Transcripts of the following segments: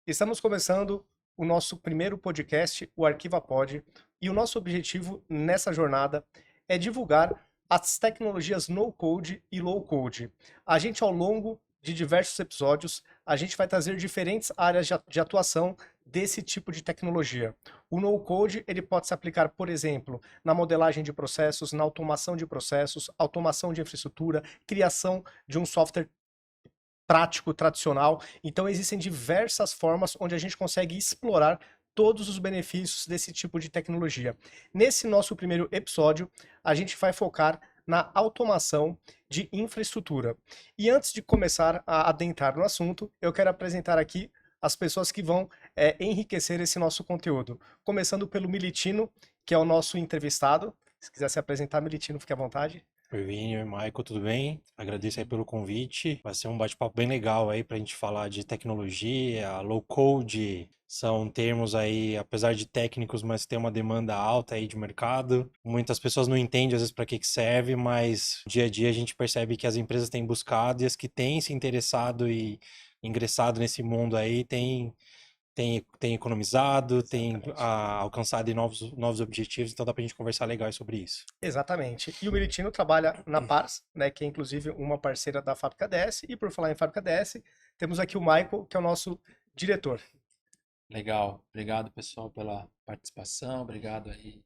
Estamos começando o nosso primeiro podcast, o ArquivaPod, e o nosso objetivo nessa jornada é divulgar as tecnologias no-code e low-code. A gente, ao longo de diversos episódios, a gente vai trazer diferentes áreas de atuação desse tipo de tecnologia. O no-code, ele pode se aplicar, por exemplo, na modelagem de processos, na automação de processos, automação de infraestrutura, criação de um software prático, tradicional. Então, existem diversas formas onde a gente consegue explorar todos os benefícios desse tipo de tecnologia. Nesse nosso primeiro episódio, a gente vai focar na automação de infraestrutura. E antes de começar a adentrar no assunto, eu quero apresentar aqui as pessoas que vão enriquecer esse nosso conteúdo. Começando pelo Militino, que é o nosso entrevistado. Se quiser se apresentar, Militino, fique à vontade. Oi, Vini, oi, Michael, tudo bem? Agradeço aí pelo convite. Vai ser um bate-papo bem legal aí pra gente falar de tecnologia, low code. São termos aí, apesar de técnicos, mas tem uma demanda alta aí de mercado. Muitas pessoas não entendem às vezes para que que serve, mas dia a dia a gente percebe que as empresas têm buscado e as que têm se interessado e ingressado nesse mundo aí têm economizado, têm Exatamente. alcançado novos objetivos, então dá pra gente conversar legal sobre isso. Exatamente. E o Meritino trabalha na Pars, né, que é inclusive uma parceira da Fábrica DS. E por falar em Fábrica DS, temos aqui o Michael, que é o nosso diretor. Legal, obrigado pessoal pela participação, obrigado aí,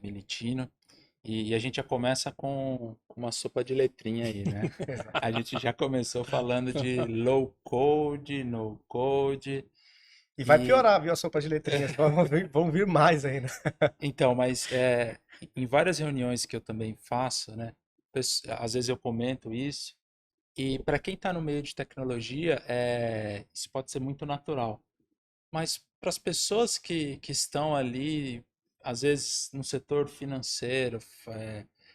Militino. E a gente já começa com uma sopa de letrinha aí, né? A gente já começou falando de low code, no code, E vai e piorar, viu, a sopa de letrinhas. Vão vir mais ainda. então, mas em várias reuniões que eu também faço, né? Às vezes eu comento isso, e para quem está no meio de tecnologia, isso pode ser muito natural. Mas para as pessoas que estão ali, às vezes no setor financeiro,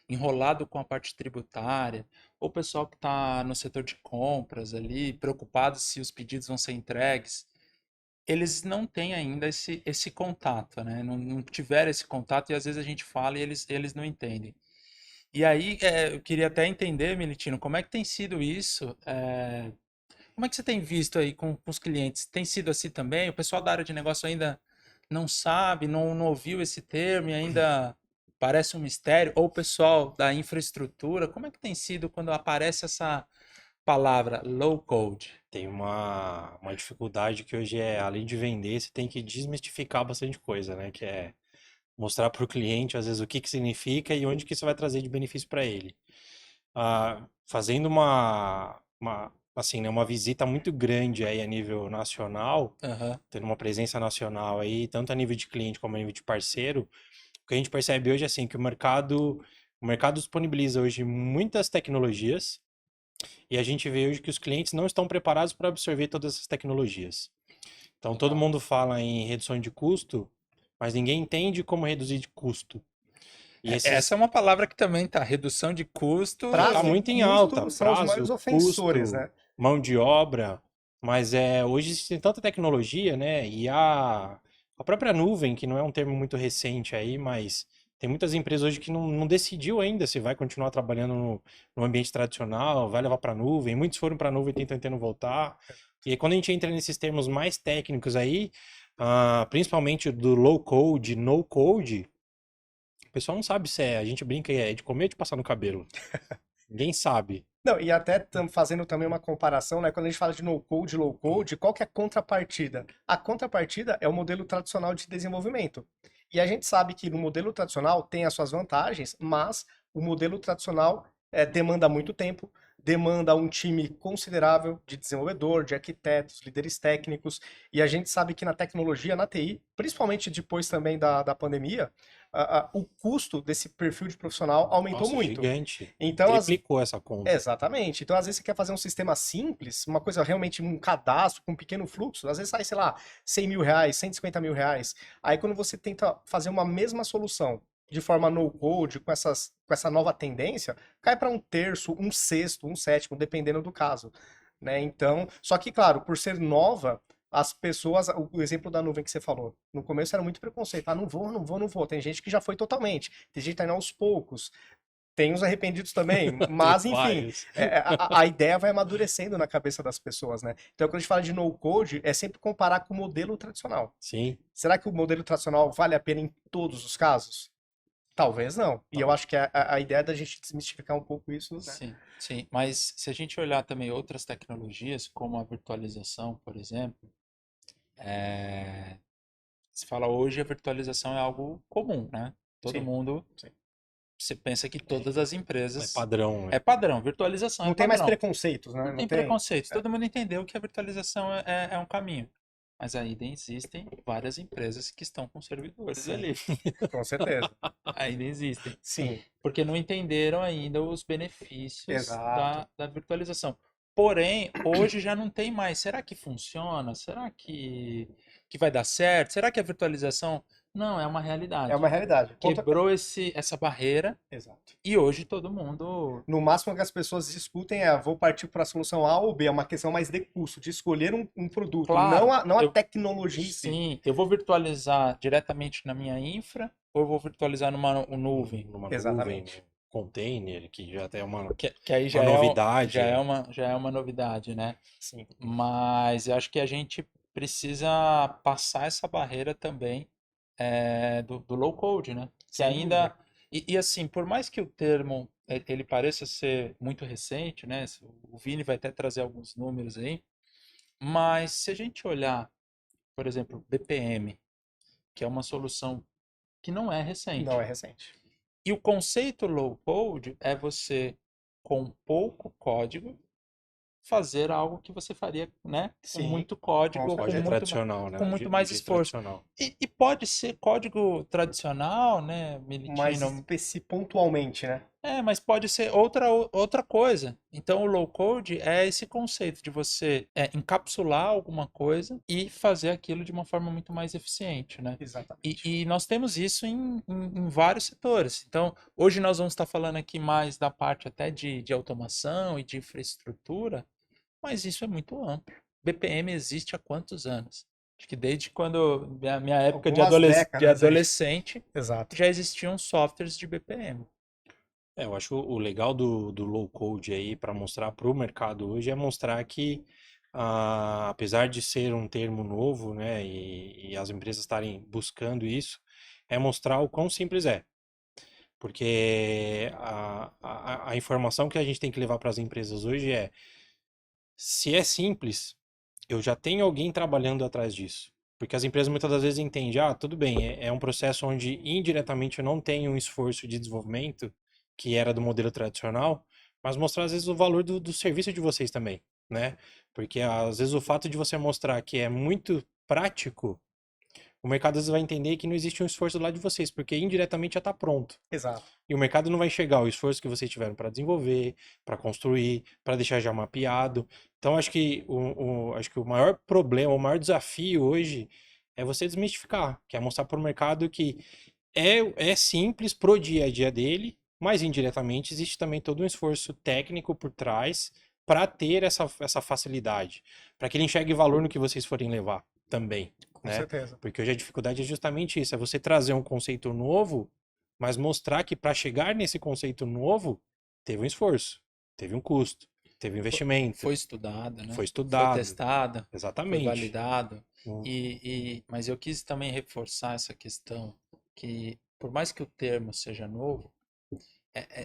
enrolado com a parte tributária, ou o pessoal que está no setor de compras ali, preocupado se os pedidos vão ser entregues, eles não têm ainda esse contato, né? Não tiveram esse contato e às vezes a gente fala e eles não entendem. E aí, eu queria até entender, Militino, como é que tem sido isso? Como é que você tem visto aí com os clientes? Tem sido assim também? O pessoal da área de negócio ainda não sabe, não ouviu esse termo e ainda parece um mistério? Ou o pessoal da infraestrutura? Como é que tem sido quando aparece essa palavra low code? Tem uma dificuldade que hoje é, além de vender, você tem que desmistificar bastante coisa, né? Que é mostrar para o cliente, às vezes, o que que significa e onde que isso vai trazer de benefício para ele. Fazendo assim, né, uma visita muito grande aí a nível nacional, Aham. tendo uma presença nacional aí, tanto a nível de cliente como a nível de parceiro, o que a gente percebe hoje é assim, que o mercado disponibiliza hoje muitas tecnologias, e a gente vê hoje que os clientes não estão preparados para absorver todas essas tecnologias. Então, todo Legal. mundo fala em redução de custo, mas ninguém entende como reduzir de custo. E Essa esses é uma palavra que também tá, redução de custo. tá Prazo e muito em alta, custo são os maiores prazo, ofensores, custo, né? mão de obra, mas hoje existe tanta tecnologia, né? E a própria nuvem, que não é um termo muito recente aí, mas tem muitas empresas hoje que não decidiu ainda se vai continuar trabalhando no ambiente tradicional, vai levar para a nuvem. Muitos foram para a nuvem e estão tentando voltar. E aí, quando a gente entra nesses termos mais técnicos aí, principalmente do low code, no code, o pessoal não sabe se a gente brinca, é de comer ou de passar no cabelo. Ninguém sabe. Não, e até fazendo também uma comparação, né? Quando a gente fala de no-code, low-code, qual que é a contrapartida? A contrapartida é o modelo tradicional de desenvolvimento. E a gente sabe que no modelo tradicional tem as suas vantagens, mas o modelo tradicional demanda muito tempo, demanda um time considerável de desenvolvedor, de arquitetos, líderes técnicos, e a gente sabe que na tecnologia, na TI, principalmente depois também da pandemia, o custo desse perfil de profissional aumentou Nossa, muito. gigante. Então, Triplicou essa conta. exatamente. Então, às vezes, você quer fazer um sistema simples, uma coisa realmente, um cadastro com um pequeno fluxo, às vezes sai, sei lá, 100 mil reais, 150 mil reais. Aí, quando você tenta fazer uma mesma solução de forma no-code, com essa nova tendência, cai para um terço, um sexto, um sétimo, dependendo do caso. Né? Então, só que, claro, por ser nova, as pessoas, o exemplo da nuvem que você falou, no começo era muito preconceito. Ah, não vou, não vou, não vou. Tem gente que já foi totalmente, tem gente que tá indo aos poucos. Tem os arrependidos também, mas Tem enfim, vários. a ideia vai amadurecendo na cabeça das pessoas, né? Então, quando a gente fala de no-code, é sempre comparar com o modelo tradicional. Sim. Será que o modelo tradicional vale a pena em todos os casos? Talvez não. E eu Tal- acho que a ideia é da gente desmistificar um pouco isso, né? Sim, sim. Mas se a gente olhar também outras tecnologias, como a virtualização, por exemplo, é, se fala hoje a virtualização é algo comum, né? Todo Sim, mundo, sim. você pensa que todas as É empresas padrão, é né? padrão, virtualização é Não tem mais padrão. preconceitos, né? Não Não tem tem. preconceitos, todo mundo entendeu que a virtualização é um caminho. Mas ainda existem várias empresas que estão com servidores Sim, ali. com certeza. Ainda existem. Sim, Porque não entenderam ainda os benefícios exato. da virtualização. Porém, hoje já não tem mais. Será que funciona? Será que vai dar certo? Será que a virtualização. Não, é uma É realidade. uma realidade. Quebrou essa barreira Exato. e hoje todo mundo. No máximo que as pessoas discutem é, vou partir para a solução A ou B, é uma questão mais de custo, de escolher um produto, Claro, não a tecnologia em si. sim, eu vou virtualizar diretamente na minha infra ou eu vou virtualizar numa nuvem? Numa nuvem, Exatamente. num container, que já até é Que aí uma novidade. já é uma novidade, né? Sim, Mas eu acho que a gente precisa passar essa barreira também do low code, né? Que sem dúvida. ainda. E assim, por mais que o termo ele pareça ser muito recente, né? O Vini vai até trazer alguns números aí, mas se a gente olhar, por exemplo, BPM, que é uma solução que não é Não recente. é recente. E o conceito low code é você, com pouco código, fazer algo que você faria, né, com Sim, muito com código os ou Do jeito códigos. tradicional, né? com Do muito do mais jeito esforço. tradicional. E pode ser código tradicional, né, Mas Militino? pontualmente, né? Mas pode ser outra coisa. Então, o low code é esse conceito de você encapsular alguma coisa e fazer aquilo de uma forma muito mais eficiente, né? Exatamente. E nós temos isso em vários setores. Então, hoje nós vamos estar falando aqui mais da parte até de automação e de infraestrutura, mas isso é muito amplo. BPM existe há quantos anos? Acho que desde quando minha época Algumas de décadas aí. adolescente Exato. já existiam softwares de BPM. Eu acho o legal do low code aí para mostrar para o mercado hoje é mostrar que, apesar de ser um termo novo, né, e as empresas estarem buscando isso, é mostrar o quão simples é. Porque a informação que a gente tem que levar para as empresas hoje é: se é simples, eu já tenho alguém trabalhando atrás disso. Porque as empresas muitas das vezes entendem, tudo bem, é um processo onde indiretamente eu não tenho um esforço de desenvolvimento que era do modelo tradicional, mas mostrar às vezes o valor do serviço de vocês também, né? Porque às vezes o fato de você mostrar que é muito prático, o mercado às vezes vai entender que não existe um esforço lá de vocês, porque indiretamente já está pronto. Exato. E o mercado não vai enxergar o esforço que vocês tiveram para desenvolver, para construir, para deixar já mapeado. Então, acho que o maior problema, o maior desafio hoje é você desmistificar, que é mostrar para o mercado que é simples pro dia a dia dele, mas indiretamente existe também todo um esforço técnico por trás para ter essa facilidade, para que ele enxergue valor no que vocês forem levar também, Com né? certeza. Porque hoje a dificuldade é justamente isso, é você trazer um conceito novo, mas mostrar que para chegar nesse conceito novo, teve um esforço, teve um custo, teve um investimento, Foi estudada, né? foi Foi estudado. testada, foi Exatamente. validado. Hum, Mas eu quis também reforçar essa questão que, por mais que o termo seja novo,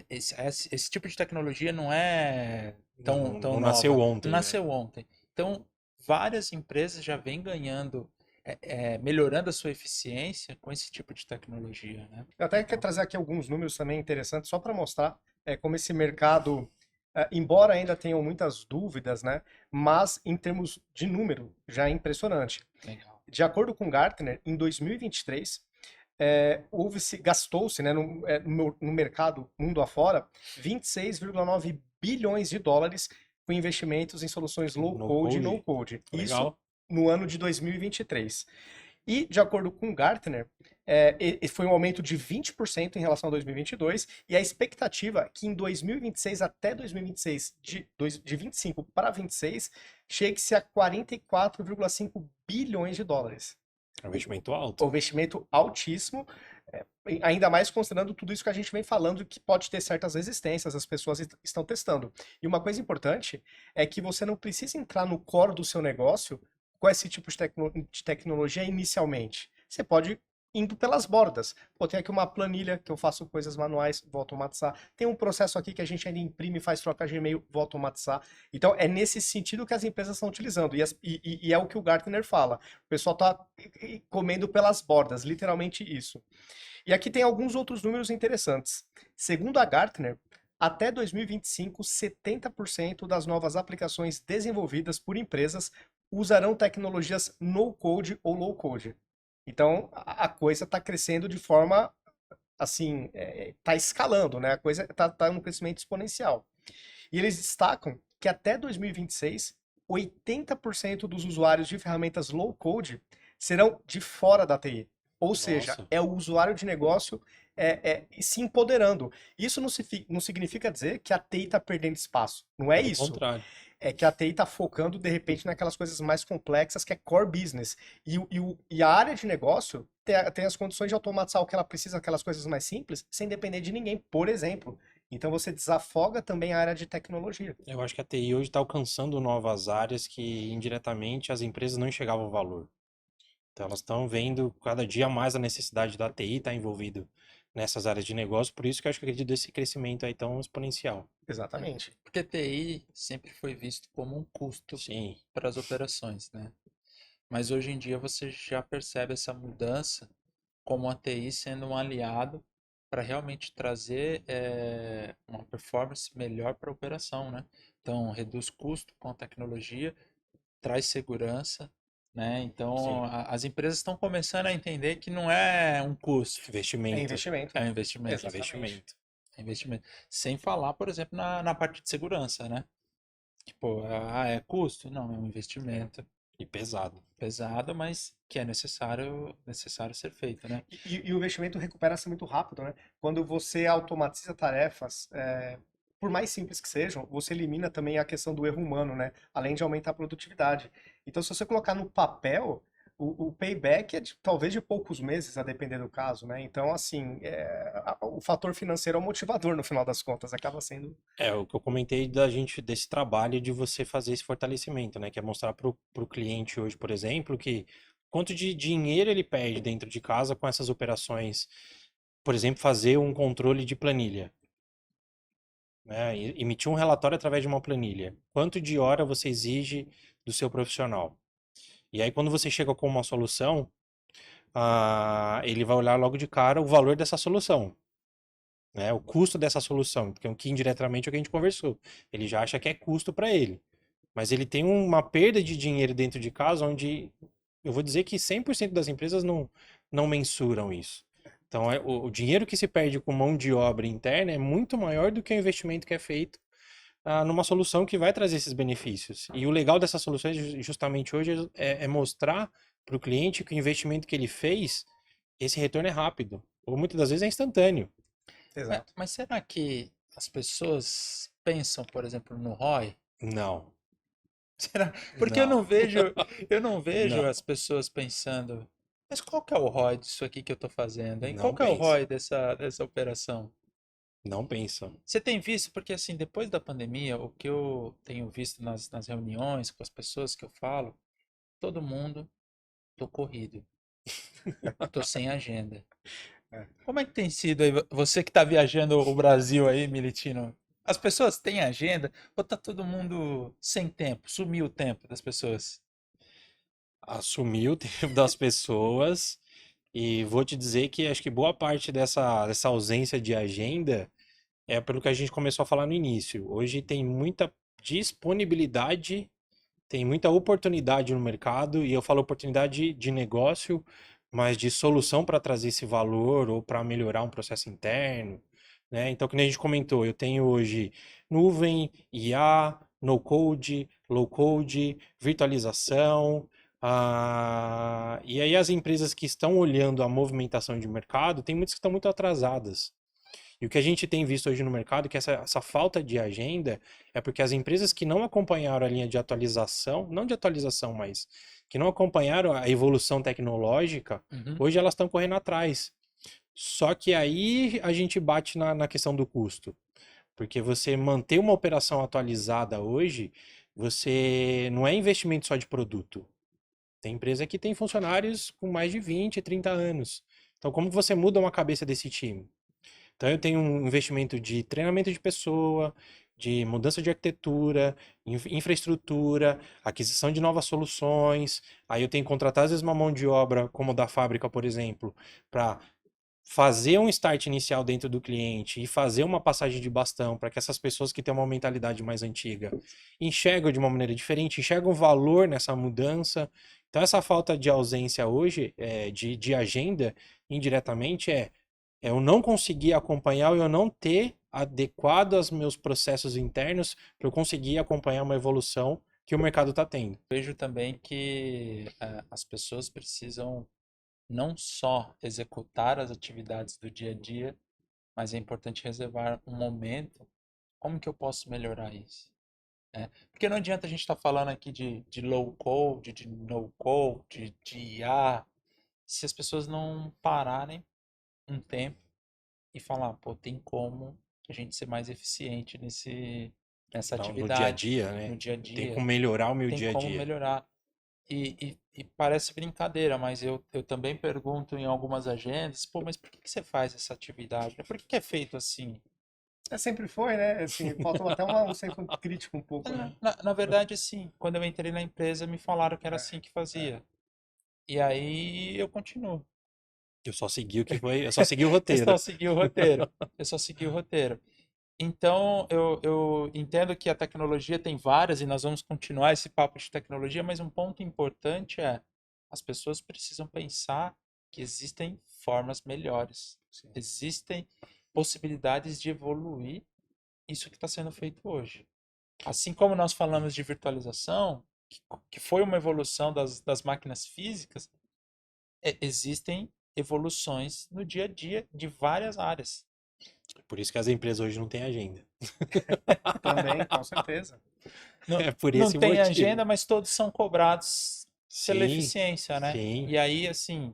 esse tipo de tecnologia não é tão Não nasceu nova, não ontem, né? nasceu ontem. Então, várias empresas já vêm ganhando, melhorando a sua eficiência com esse tipo de tecnologia, né? Eu até quero Então, trazer aqui alguns números também interessantes, só para mostrar como esse mercado, embora ainda tenham muitas dúvidas, né? Mas em termos de número, já é impressionante. legal. De acordo com Gartner, em 2023, gastou-se, né, no mercado mundo afora 26,9 bilhões de dólares com investimentos em soluções low No code e no code, code. Isso legal. no ano de 2023. E, de acordo com Gartner, foi um aumento de 20% em relação a 2022, e a expectativa é que em 2026 até 2026, de 25 para 26, chegue-se a 44,5 bilhões de dólares. É um investimento O alto. investimento altíssimo, ainda mais considerando tudo isso que a gente vem falando, que pode ter certas resistências, as pessoas estão testando. E uma coisa importante é que você não precisa entrar no core do seu negócio com esse tipo de tecnologia inicialmente. Você pode indo pelas bordas. Pô, tem aqui uma planilha que eu faço coisas manuais, vou automatizar. Tem um processo aqui que a gente ainda imprime, faz troca de e-mail, vou automatizar. Então, é nesse sentido que as empresas estão utilizando. E é o que o Gartner fala. O pessoal está comendo pelas bordas, literalmente isso. E aqui tem alguns outros números interessantes. Segundo a Gartner, até 2025, 70% das novas aplicações desenvolvidas por empresas usarão tecnologias no-code ou low-code. Então, a coisa está crescendo de forma, assim, está escalando, né? A coisa está num crescimento exponencial. E eles destacam que até 2026, 80% dos usuários de ferramentas low-code serão de fora da TI. Ou seja, Nossa. é o usuário de negócio se empoderando. Isso não significa dizer que a TI está perdendo espaço. Não é Pelo isso. contrário. É que a TI está focando, de repente, naquelas coisas mais complexas, que é core business. E a área de negócio tem as condições de automatizar o que ela precisa, aquelas coisas mais simples, sem depender de ninguém, por exemplo. Então você desafoga também a área de tecnologia. Eu acho que a TI hoje está alcançando novas áreas que indiretamente as empresas não enxergavam valor. Então elas estão vendo cada dia mais a necessidade da TI estar envolvido nessas áreas de negócio, por isso que eu acho que eu acredito nesse crescimento aí tão exponencial. Exatamente. Porque TI sempre foi visto como um custo Sim, para as operações, né? Mas hoje em dia você já percebe essa mudança como a TI sendo um aliado para realmente trazer uma performance melhor para a operação, né? Então, reduz custo com a tecnologia, traz segurança, né? Então, sim. as empresas estão começando a entender que não é um custo, É Investimento, investimento. é um investimento. Exatamente. investimento. É investimento. Sem falar, por exemplo, na parte de segurança, né? Tipo, é custo? Não, é um investimento E pesado. pesado, mas que é necessário ser feito, né? E o investimento recupera-se muito rápido, né? Quando você automatiza tarefas, por mais simples que sejam, você elimina também a questão do erro humano, né? Além de aumentar a produtividade. Então, se você colocar no papel, o payback é talvez de poucos meses, a depender do caso, né? Então, assim, o fator financeiro é o motivador no final das contas, acaba sendo. É o que eu comentei da gente desse trabalho de você fazer esse fortalecimento, né? Que é mostrar para o cliente hoje, por exemplo, que quanto de dinheiro ele perde dentro de casa com essas operações. Por exemplo, fazer um controle de planilha, né? Emitir um relatório através de uma planilha. Quanto de hora você exige do seu profissional? E aí, quando você chega com uma solução, ele vai olhar logo de cara o valor dessa solução, né? O custo dessa solução, porque o que indiretamente é o que a gente conversou. Ele já acha que é custo para ele, mas ele tem uma perda de dinheiro dentro de casa, onde eu vou dizer que 100% das empresas não mensuram isso. Então, o dinheiro que se perde com mão de obra interna é muito maior do que o investimento que é feito numa solução que vai trazer esses benefícios. E o legal dessas soluções, justamente hoje, é mostrar para o cliente que o investimento que ele fez, esse retorno é rápido, ou muitas das vezes é instantâneo. Exato. Mas será que as pessoas pensam, por exemplo, no ROI? Não, Será? Porque não, eu não vejo não, as pessoas pensando, mas qual que é o ROI disso aqui que eu estou fazendo, hein? Qual não que é o pensa, ROI dessa operação? não pensa. Você tem visto, porque assim, depois da pandemia, o que eu tenho visto nas reuniões com as pessoas que eu falo, todo mundo, tô corrido, tô sem agenda. É. Como é que tem sido aí, você que está viajando o Brasil aí, Militino? As pessoas têm agenda ou tá todo mundo sem tempo? Sumiu o tempo das pessoas? Assumir o tempo das pessoas e vou te dizer que acho que boa parte dessa ausência de agenda é pelo que a gente começou a falar no início. Hoje tem muita disponibilidade, tem muita oportunidade no mercado, e eu falo oportunidade de negócio, mas de solução para trazer esse valor ou para melhorar um processo interno, né? Então, como a gente comentou, eu tenho hoje nuvem, IA, no code, low code, virtualização. E aí as empresas que estão olhando a movimentação de mercado, tem muitas que estão muito atrasadas. E o que a gente tem visto hoje no mercado, é que essa falta de agenda é porque as empresas que não acompanharam a linha de atualização, não de atualização, mas que não acompanharam a evolução tecnológica, Uhum. hoje elas estão correndo atrás. Só que aí a gente bate na questão do custo. Porque você manter uma operação atualizada hoje, você não é investimento só de produto. Tem empresa que tem funcionários com mais de 20, 30 anos. Então, como que você muda uma cabeça desse time? Então, eu tenho um investimento de treinamento de pessoa, de mudança de arquitetura, infraestrutura, aquisição de novas soluções. Aí eu tenho que contratar, às vezes, uma mão de obra, como da fábrica, por exemplo, para fazer um start inicial dentro do cliente e fazer uma passagem de bastão para que essas pessoas que têm uma mentalidade mais antiga enxergam de uma maneira diferente, enxergam valor nessa mudança. Então, essa falta de ausência hoje, de agenda, indiretamente, é eu não conseguir acompanhar ou eu não ter adequado aos meus processos internos para eu conseguir acompanhar uma evolução que o mercado está tendo. Vejo também que as pessoas precisam não só executar as atividades do dia a dia, mas é importante reservar um momento. Como que eu posso melhorar isso? Porque não adianta a gente estar falando aqui de low code, de no code, de IA, se as pessoas não pararem um tempo e falar, pô, tem como a gente ser mais eficiente nessa No dia a atividade, dia, no né? dia a Tem dia, como melhorar o meu tem dia a como dia. melhorar. E parece brincadeira, mas eu também pergunto em algumas agendas, pô, mas por que você faz essa atividade? Por que é feito assim? Sempre foi, né? Assim, faltou até um senso crítico um pouco, né? Na verdade, sim, quando eu entrei na empresa, me falaram que era É, assim que fazia. E aí eu continuo. Eu só segui o que foi, eu só segui o Eu roteiro. só segui o roteiro. Eu só segui o roteiro. Então, eu entendo que a tecnologia tem várias e nós vamos continuar esse papo de tecnologia, mas um ponto importante é as pessoas precisam pensar que existem formas melhores, sim. existem possibilidades de evoluir isso que está sendo feito hoje. Assim como nós falamos de virtualização, que foi uma evolução das máquinas físicas, existem evoluções no dia a dia de várias áreas. Por isso que as empresas hoje não têm agenda. Também, com certeza. Não, É por não esse tem agenda, motivo. mas todos são cobrados pela Sim, eficiência, né? sim, E aí, assim,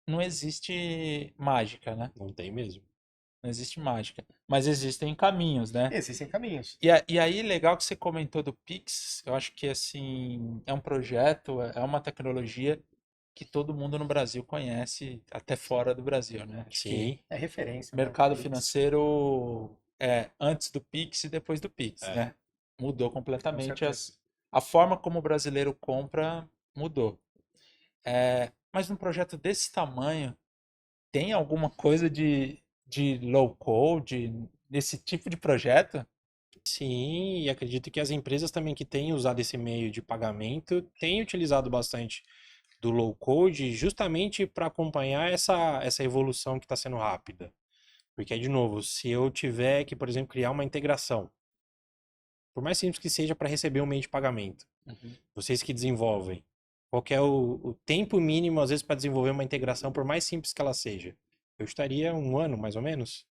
não existe mágica, né? não tem mesmo. Não existe mágica. Mas existem caminhos, né? Existem caminhos. E aí, legal que você comentou do Pix, eu acho que, assim, é um projeto, é uma tecnologia que todo mundo no Brasil conhece, até fora do Brasil, né? Acho que Sim, É referência, né? mercado Pix, financeiro é antes do Pix e depois do Pix, é. né? Mudou com completamente certeza. a forma como o brasileiro compra mudou. Mas num projeto desse tamanho, tem alguma coisa de low code nesse tipo de projeto? Sim, e acredito que as empresas também que têm usado esse meio de pagamento têm utilizado bastante do low code justamente para acompanhar essa evolução que está sendo rápida. Porque, de novo, se eu tiver que, por exemplo, criar uma integração, por mais simples que seja para receber um meio de pagamento, Uhum. vocês que desenvolvem, qual que é o tempo mínimo, às vezes, para desenvolver uma integração, por mais simples que ela seja? Eu estaria um ano, mais ou menos?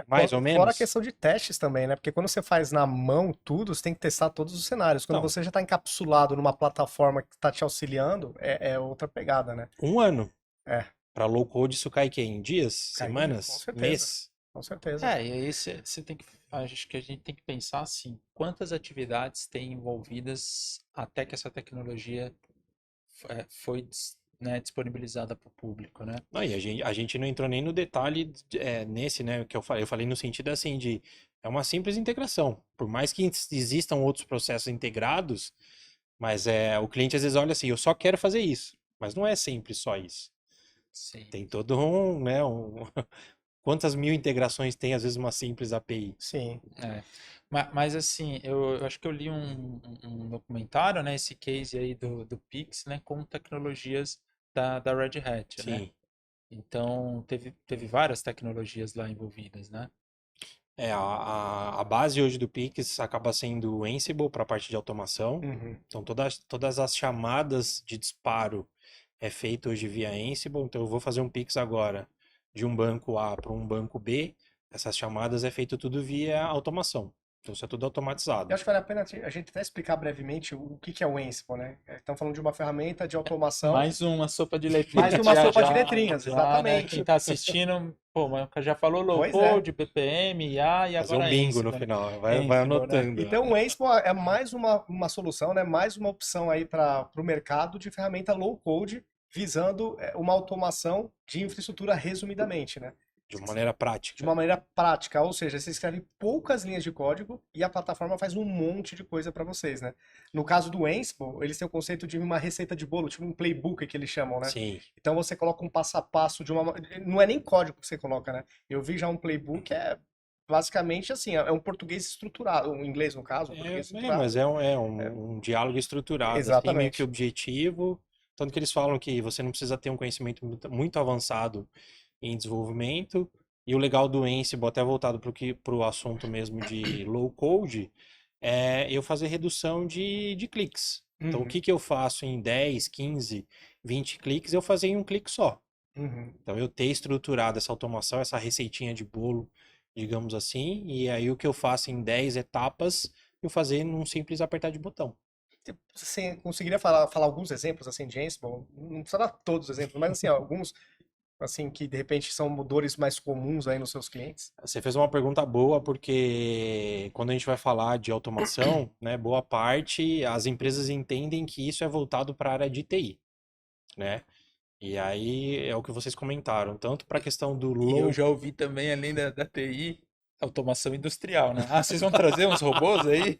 Mais ou Fora a menos? questão de testes também, né? Porque quando você faz na mão tudo, você tem que testar todos os cenários. Quando Então, você já está encapsulado numa plataforma que está te auxiliando, é outra pegada, né? um ano. É, Para low code, isso cai que em dias, cai em dia, com semanas, certeza, mês? com certeza. E aí você tem que, acho que a gente tem que pensar assim, quantas atividades tem envolvidas até que essa tecnologia foi, né, disponibilizada para o público, né? Não, e a gente não entrou nem no detalhe nesse, né, que eu falei no sentido assim de é uma simples integração. Por mais que existam outros processos integrados, mas o cliente às vezes olha assim, eu só quero fazer isso, mas não é sempre só isso. Sim. Tem todo quantas mil integrações tem às vezes uma simples API? Sim. Mas assim, eu acho que eu li um documentário, né, esse case aí do Pix, né, com tecnologias da Red Hat, né? Sim. Então, teve várias tecnologias lá envolvidas, né? A base hoje do Pix acaba sendo o Ansible para a parte de automação. Uhum. Então, todas as chamadas de disparo é feito hoje via Ansible. Então, eu vou fazer um Pix agora de um banco A para um banco B. Essas chamadas é feito tudo via automação. Então isso é tudo Eu automatizado. acho que vale a pena a gente até explicar brevemente o que que é o Ansible, né? Estamos falando de uma ferramenta de automação, Mais uma sopa de mais letrinhas. uma sopa de letrinhas, Né? Quem exatamente. está assistindo, pô, mas já falou low Pois é. code, BPM, IA e Fazer um agora bingo no Ansible, né? final, vai Ansible, né? anotando. Então, o Ansible é mais uma solução, né? Mais uma opção aí para o mercado de ferramenta low code, visando uma automação de infraestrutura resumidamente, né? De uma maneira De prática. uma maneira prática, ou seja, você escreve poucas linhas de código e a plataforma faz um monte de coisa para vocês, né? No caso do Ansible, eles têm o conceito de uma receita de bolo, tipo um playbook que eles chamam, né? Sim. Então você coloca um passo a passo de uma. Não é nem código que você coloca, né? Eu vi já um playbook, é basicamente assim, é um português estruturado, um inglês no caso, um português Mas estruturado. é um diálogo estruturado, assim, meio que Exatamente. objetivo. Tanto que eles falam que você não precisa ter um conhecimento muito avançado em desenvolvimento. E o legal do Ansible, até voltado para o assunto mesmo de low code, é eu fazer redução de cliques. Então, o Uhum, que que eu faço em 10, 15, 20 cliques, eu fazer em um clique só. uhum. Então, eu ter estruturado essa automação, essa receitinha de bolo, digamos assim, e aí o que eu faço em 10 etapas, eu fazer num simples apertar de botão. Você conseguiria falar alguns exemplos assim de Ansible? Não precisa dar todos os exemplos, mas assim, alguns assim que de repente são dores mais comuns aí nos seus clientes. Você fez uma pergunta boa, porque quando a gente vai falar de automação, né, boa parte as empresas entendem que isso é voltado para a área de TI, né? E aí é o que vocês comentaram, tanto para a questão do E eu low. já ouvi também, além da TI, automação industrial, né? Ah, vocês vão trazer uns robôs aí?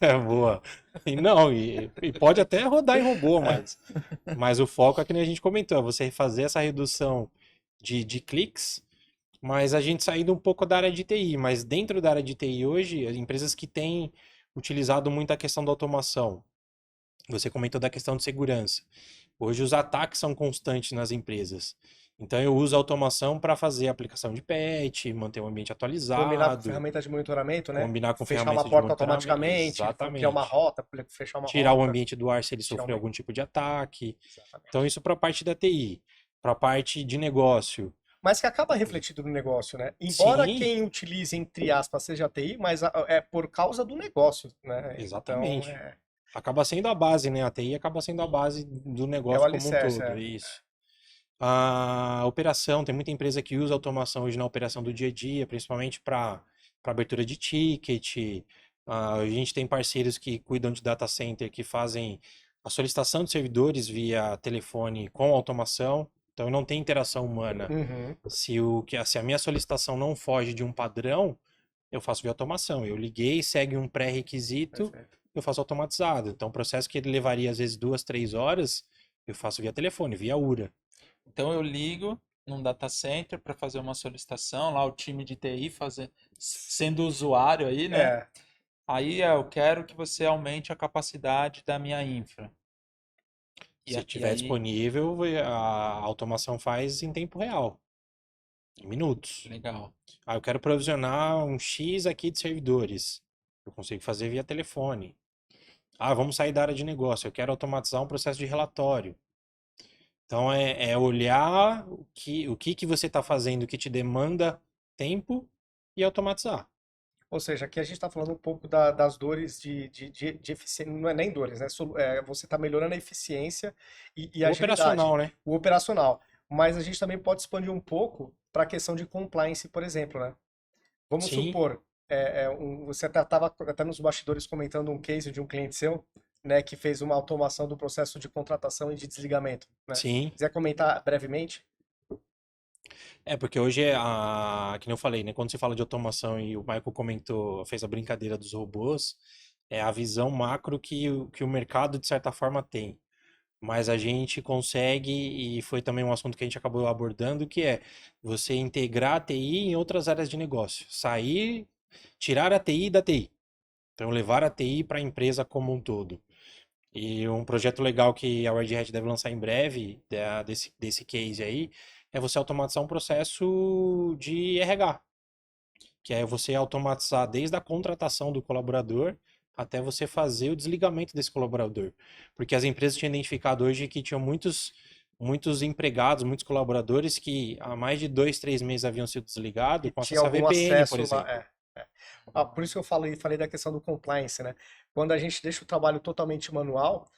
É boa. E não, e pode até rodar em robô, mas o foco é que nem a gente comentou, é você fazer essa redução de cliques, mas a gente saindo um pouco da área de TI, mas dentro da área de TI hoje, as empresas que têm utilizado muito a questão da automação. Você comentou da questão de segurança. Hoje os ataques são constantes nas empresas. Então eu uso a automação para fazer aplicação de patch, manter o ambiente Combinar com atualizado, ferramentas de monitoramento, né? combinar com Fechar uma ferramentas de porta monitoramento. automaticamente, criar uma Exatamente. rota, fechar uma Tirar o rota, ambiente do ar se ele tirar sofrer uma. algum tipo de ataque. Então Exatamente. isso para a parte da TI. Para a parte de negócio. Mas que acaba refletido no negócio, né? Embora Sim, quem utilize, entre aspas, seja a TI, mas é por causa do negócio, né? Então, exatamente. Acaba sendo a base, né? A TI acaba sendo a base do é o negócio como um alicerce, todo. é. Isso. A operação, tem muita empresa que usa automação hoje na operação do dia a dia, principalmente para abertura de ticket. A gente tem parceiros que cuidam de data center, que fazem a solicitação de servidores via telefone com automação. Então não tem interação humana. Uhum, Se a minha solicitação não foge de um padrão, eu faço via automação. Eu liguei, segue um pré-requisito, perfeito. eu faço automatizado. Então, o processo que ele levaria às vezes 2, 3 horas, eu faço via telefone, via URA. Então eu ligo num data center para fazer uma solicitação, lá o time de TI sendo usuário aí, né? É, Aí eu quero que você aumente a capacidade da minha infra. Se E estiver aí, disponível, a automação faz em tempo real, em minutos. legal. Ah, eu quero provisionar um X aqui de servidores. Eu consigo fazer via telefone. Ah, vamos sair da área de negócio. Eu quero automatizar um processo de relatório. Então é olhar o que você está fazendo que te demanda tempo e automatizar. ou seja, aqui a gente está falando um pouco das dores de eficiência, não é nem dores, né? Você está melhorando a eficiência e a O agilidade, operacional, né? o operacional. Mas a gente também pode expandir um pouco para a questão de compliance, por exemplo, né? Vamos Sim, supor, você estava até nos bastidores comentando um case de um cliente seu, né, que fez uma automação do processo de contratação e de desligamento, né? sim. Quiser comentar brevemente? É, porque hoje que nem eu falei, né? Quando se fala de automação e o Michael comentou, fez a brincadeira dos robôs, é a visão macro que o mercado, de certa forma, tem. Mas a gente consegue, e foi também um assunto que a gente acabou abordando, que é você integrar a TI em outras áreas de negócio. Tirar a TI da TI. Então, levar a TI para a empresa como um todo. E um projeto legal que a Red Hat deve lançar em breve, desse case aí, é você automatizar um processo de RH, que é você automatizar desde a contratação do colaborador até você fazer o desligamento desse colaborador. Porque as empresas tinham identificado hoje que tinham muitos empregados, muitos colaboradores que há mais de 2, 3 meses haviam sido desligados Que com tinha acesso a algum VPN, por acesso lá, exemplo. Por isso que eu falei da questão do compliance, né? Quando a gente deixa o trabalho totalmente manual,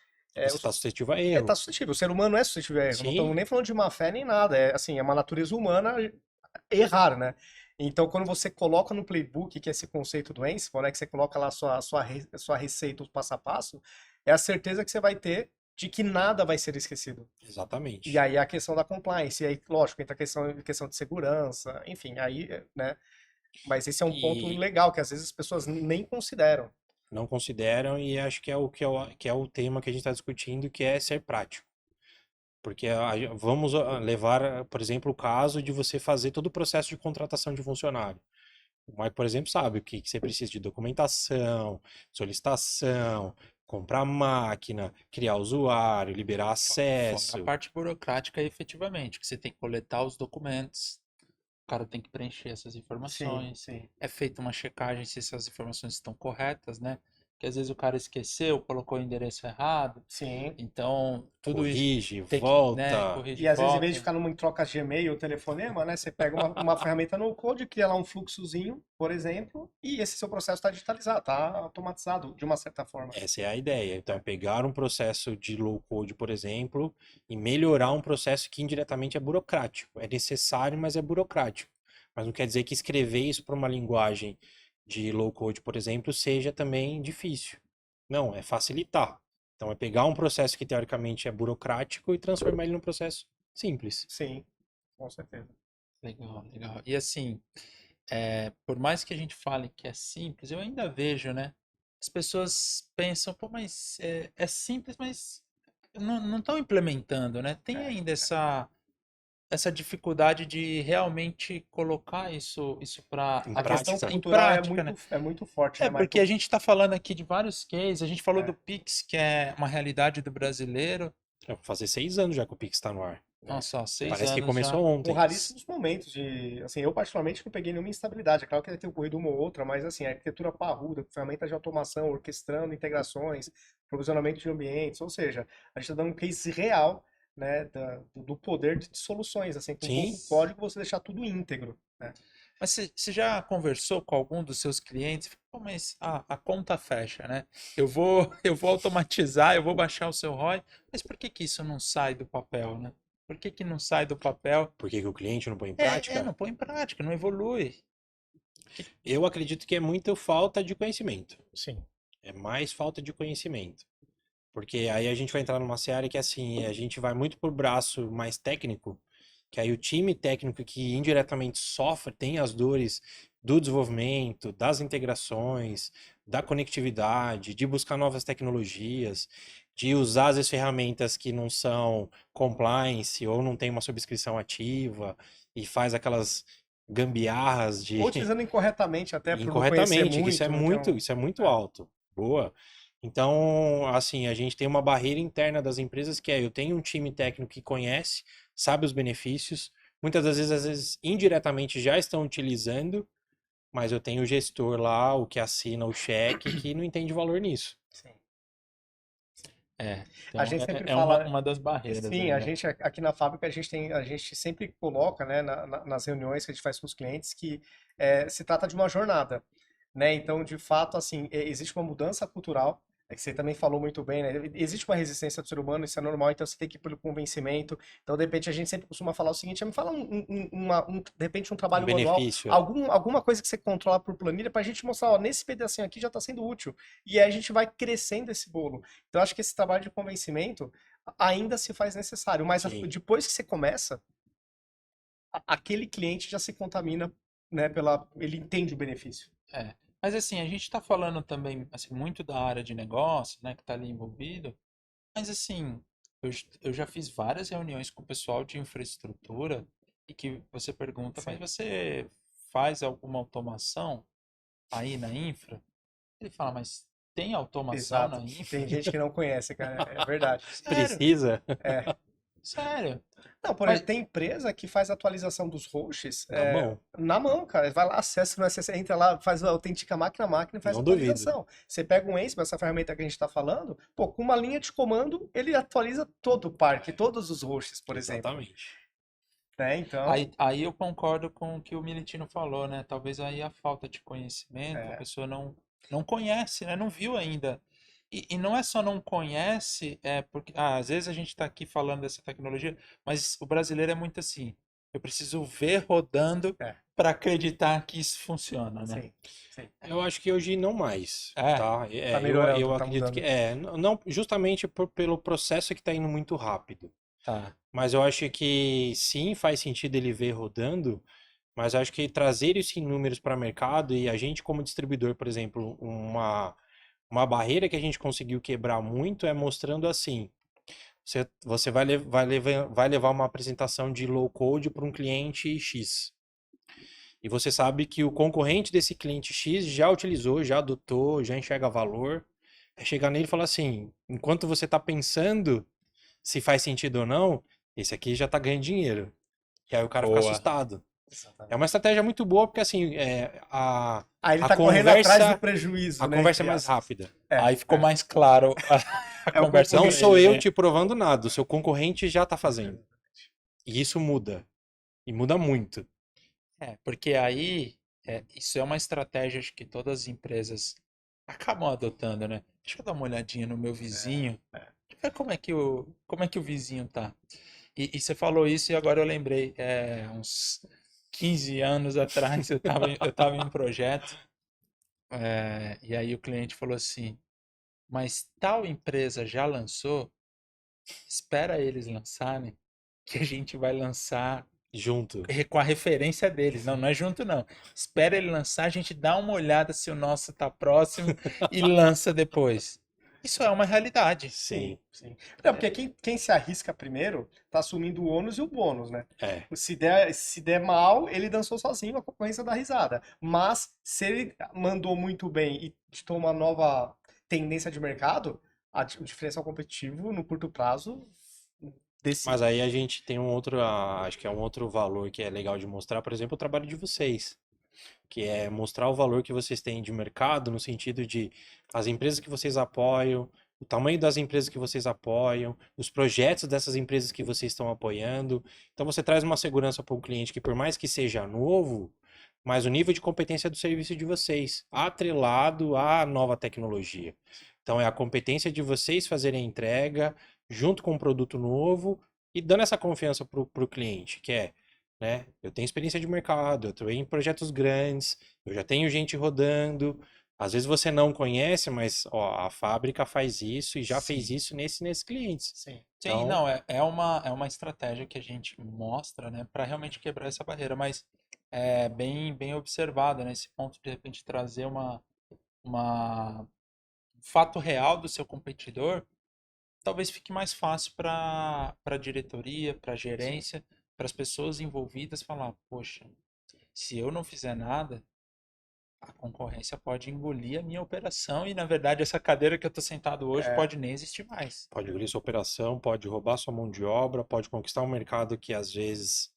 Você está suscetível a tá erro. suscetível. O ser humano é suscetível a erro. Não estamos Sim, nem falando de má fé nem nada. É assim, é uma natureza humana errar, né? Então, quando você coloca no playbook, que é esse conceito do Ansible, né? Que você coloca lá a sua receita, o passo a passo, é a certeza que você vai ter de que nada vai ser esquecido. E exatamente. aí a questão da compliance, e aí, lógico, entra a questão de segurança, enfim, aí, né? Mas esse é um ponto E legal que às vezes as pessoas nem consideram. não consideram, e acho que é o tema que a gente está discutindo, que é ser prático. Porque vamos levar, por exemplo, o caso de você fazer todo o processo de contratação de funcionário. O Mike, por exemplo, sabe o que você precisa de documentação, solicitação, comprar máquina, criar usuário, liberar Fora a acesso. parte burocrática, efetivamente, que você tem que coletar os documentos, o cara tem que preencher essas Sim, informações, sim, é feita uma checagem se essas informações estão corretas, né? Porque às vezes o cara esqueceu, colocou o endereço errado, sim. então tudo isso Corrige, tem que, né, volta. corrigir E de às vezes, em vez de volta. ficar numa troca de e-mail ou telefonema, né, você pega uma ferramenta no code, cria lá um fluxozinho, por exemplo, e esse seu processo está digitalizado, está automatizado de uma certa forma. Essa é a ideia. Então, É, pegar um processo de low code, por exemplo, e melhorar um processo que indiretamente é burocrático. É necessário, mas é burocrático. Mas não quer dizer que escrever isso para uma linguagem de low code, por exemplo, seja também difícil. Não, é facilitar. Então, é pegar um processo que teoricamente é burocrático e transformar ele num processo simples. sim, com certeza. Legal, legal. E assim, por mais que a gente fale que é simples, eu ainda vejo, né? As pessoas pensam, pô, mas é simples, mas não estão implementando, né? Tem É. ainda essa dificuldade de realmente colocar isso para Em A questão prática, em cultural é prática, muito, né? é muito forte, É, né, porque a Michael? gente está falando aqui de vários cases, a gente falou do É. Pix, que é uma realidade do brasileiro. vai fazer 6 anos já que o Pix está no ar. É. Nossa, ó, seis Parece que anos começou já. Com ontem. raríssimos momentos de, assim, eu particularmente não peguei nenhuma instabilidade, é claro que deve ter ocorrido uma ou outra, mas assim, a arquitetura parruda, com ferramentas de automação, orquestrando integrações, provisionamento de ambientes, ou seja, a gente está dando um case real, né, do poder de soluções, assim, com pouco Sim, código você deixar tudo íntegro, né? Mas você já conversou com algum dos seus clientes? Pô, mas a conta fecha, né? Eu vou automatizar, eu vou baixar o seu ROI, mas por que que isso não sai do papel, né? Por que que não sai do papel? por que que o cliente não põe em Não prática? põe em prática, não evolui. Que- Eu acredito que é muito falta de conhecimento. Sim. É mais falta de conhecimento. Porque aí a gente vai entrar numa seara que assim, a gente vai muito por braço mais técnico, que aí o time técnico que indiretamente sofre, tem as dores do desenvolvimento, das integrações, da conectividade, de buscar novas tecnologias, de usar as ferramentas que não são compliance ou não tem uma subscrição ativa e faz aquelas gambiarras de Ou utilizando incorretamente até por não conhecer incorretamente, que isso é muito, não ter muito, um... isso é muito É, alto. Boa. Então, assim, a gente tem uma barreira interna das empresas que é, eu tenho um time técnico que conhece, sabe os benefícios, muitas das vezes, às vezes, indiretamente já estão utilizando, mas eu tenho o gestor lá, o que assina o cheque, que não entende valor nisso. sim. A então gente sempre é fala, uma das barreiras sim, aí, a né? gente aqui na fábrica a gente sempre coloca, né, nas reuniões que a gente faz com os clientes que se trata de uma jornada, né? Então, de fato, assim, existe uma mudança cultural, é que você também falou muito bem, né? Existe uma resistência do ser humano, isso é normal, então você tem que ir pelo convencimento. Então, de repente, a gente sempre costuma falar o seguinte: me fala de repente, um Um trabalho manual, benefício, é. alguma coisa que você controla por planilha, para a gente mostrar, ó, nesse pedacinho aqui já está sendo útil. E aí a gente vai crescendo esse bolo. Então, acho que esse trabalho de convencimento ainda se faz necessário, mas Sim. depois que você começa, aquele cliente já se contamina, né, ele entende o benefício. É. Mas assim, a gente está falando também assim, muito da área de negócio, né, que está ali envolvido, mas assim, eu já fiz várias reuniões com o pessoal de infraestrutura e que você pergunta, mas Sim, você faz alguma automação aí na infra? Ele fala, mas tem automação na exato. infra? Tem gente que não conhece, cara, é verdade. Sério, Precisa É. sério. Não, por Mas exemplo, tem empresa que faz atualização dos hosts na mão. na mão, cara. Vai lá, acessa no SSL, entra lá, autentica a máquina a máquina e faz a Não duvido. atualização. Você pega um Ansible, essa ferramenta que a gente está falando, pô, com uma linha de comando, ele atualiza todo o parque, todos os hosts, por exemplo. Exatamente. né? Então, Aí eu concordo com o que o Militino falou, né? Talvez aí a falta de conhecimento, a é, pessoa não conhece, né? Não viu ainda. E não é só não conhece, porque às vezes a gente está aqui falando dessa tecnologia, mas o brasileiro é muito assim. Eu preciso ver rodando é, para acreditar que isso funciona, né? sim, sim. Eu acho que hoje não mais, É, tá? Tá Eu melhorando, tá acredito que mudando. não justamente pelo processo que está indo muito rápido. tá. Mas eu acho que sim, faz sentido ele ver rodando, mas eu acho que trazer isso em números para o mercado e a gente como distribuidor, por exemplo, uma barreira que a gente conseguiu quebrar muito é mostrando assim, você vai levar uma apresentação de low code para um cliente X. E você sabe que o concorrente desse cliente X já utilizou, já adotou, já enxerga valor. É chegar nele e falar assim, enquanto você está pensando se faz sentido ou não, esse aqui já está ganhando dinheiro. E aí o cara fica Boa. assustado. É uma Exatamente. estratégia muito boa porque assim, Aí ele a tá correndo atrás do conversa, prejuízo, a né? conversa é Entre mais aspas. rápida. É, Aí ficou mais claro a é o conversa Não com sou ele, eu né? te provando nada, o seu concorrente já está fazendo. E isso muda. E muda muito. Porque aí isso é uma estratégia acho que todas as empresas acabam adotando, né? Deixa eu dar uma olhadinha no meu vizinho, deixa eu ver como é que o vizinho tá. E você falou isso e agora eu lembrei, uns 15 anos atrás eu tava em um projeto, e aí o cliente falou assim, mas tal empresa já lançou, espera eles lançarem, que a gente vai lançar Junto. com a referência deles. Não, não é junto, não. Espera ele lançar, a gente dá uma olhada se o nosso tá próximo e lança depois. Isso é uma realidade. sim, Sim. sim. Não, porque quem se arrisca primeiro tá assumindo o ônus e o bônus, né? É. Se der mal, ele dançou sozinho, a concorrência dá risada. Mas se ele mandou muito bem e ditou uma nova tendência de mercado, o diferencial competitivo no curto prazo Mas decide. aí a gente tem um outro, acho que é um outro valor que é legal de mostrar, por exemplo, o trabalho de vocês, que é mostrar o valor que vocês têm de mercado, no sentido de as empresas que vocês apoiam, o tamanho das empresas que vocês apoiam, os projetos dessas empresas que vocês estão apoiando. Então você traz uma segurança para o cliente que, por mais que seja novo, mas o nível de competência do serviço de vocês, atrelado à nova tecnologia. Então é a competência de vocês fazerem a entrega junto com um produto novo e dando essa confiança para o cliente, que é, né? Eu tenho experiência de mercado, eu estou em projetos grandes, eu já tenho gente rodando. Às vezes você não conhece, mas ó, a fábrica faz isso e já fez Sim. isso nesses clientes. Sim. Sim, Então, não, é uma estratégia que a gente mostra, né, para realmente quebrar essa barreira, mas é bem, bem observado, né, esse ponto de repente trazer um fato real do seu competidor, talvez fique mais fácil para a diretoria, para a gerência, para as pessoas envolvidas falar, poxa, se eu não fizer nada, a concorrência pode engolir a minha operação e, na verdade, essa cadeira que eu estou sentado hoje É, pode nem existir mais. pode abrir sua operação, pode roubar sua mão de obra, pode conquistar um mercado que às vezes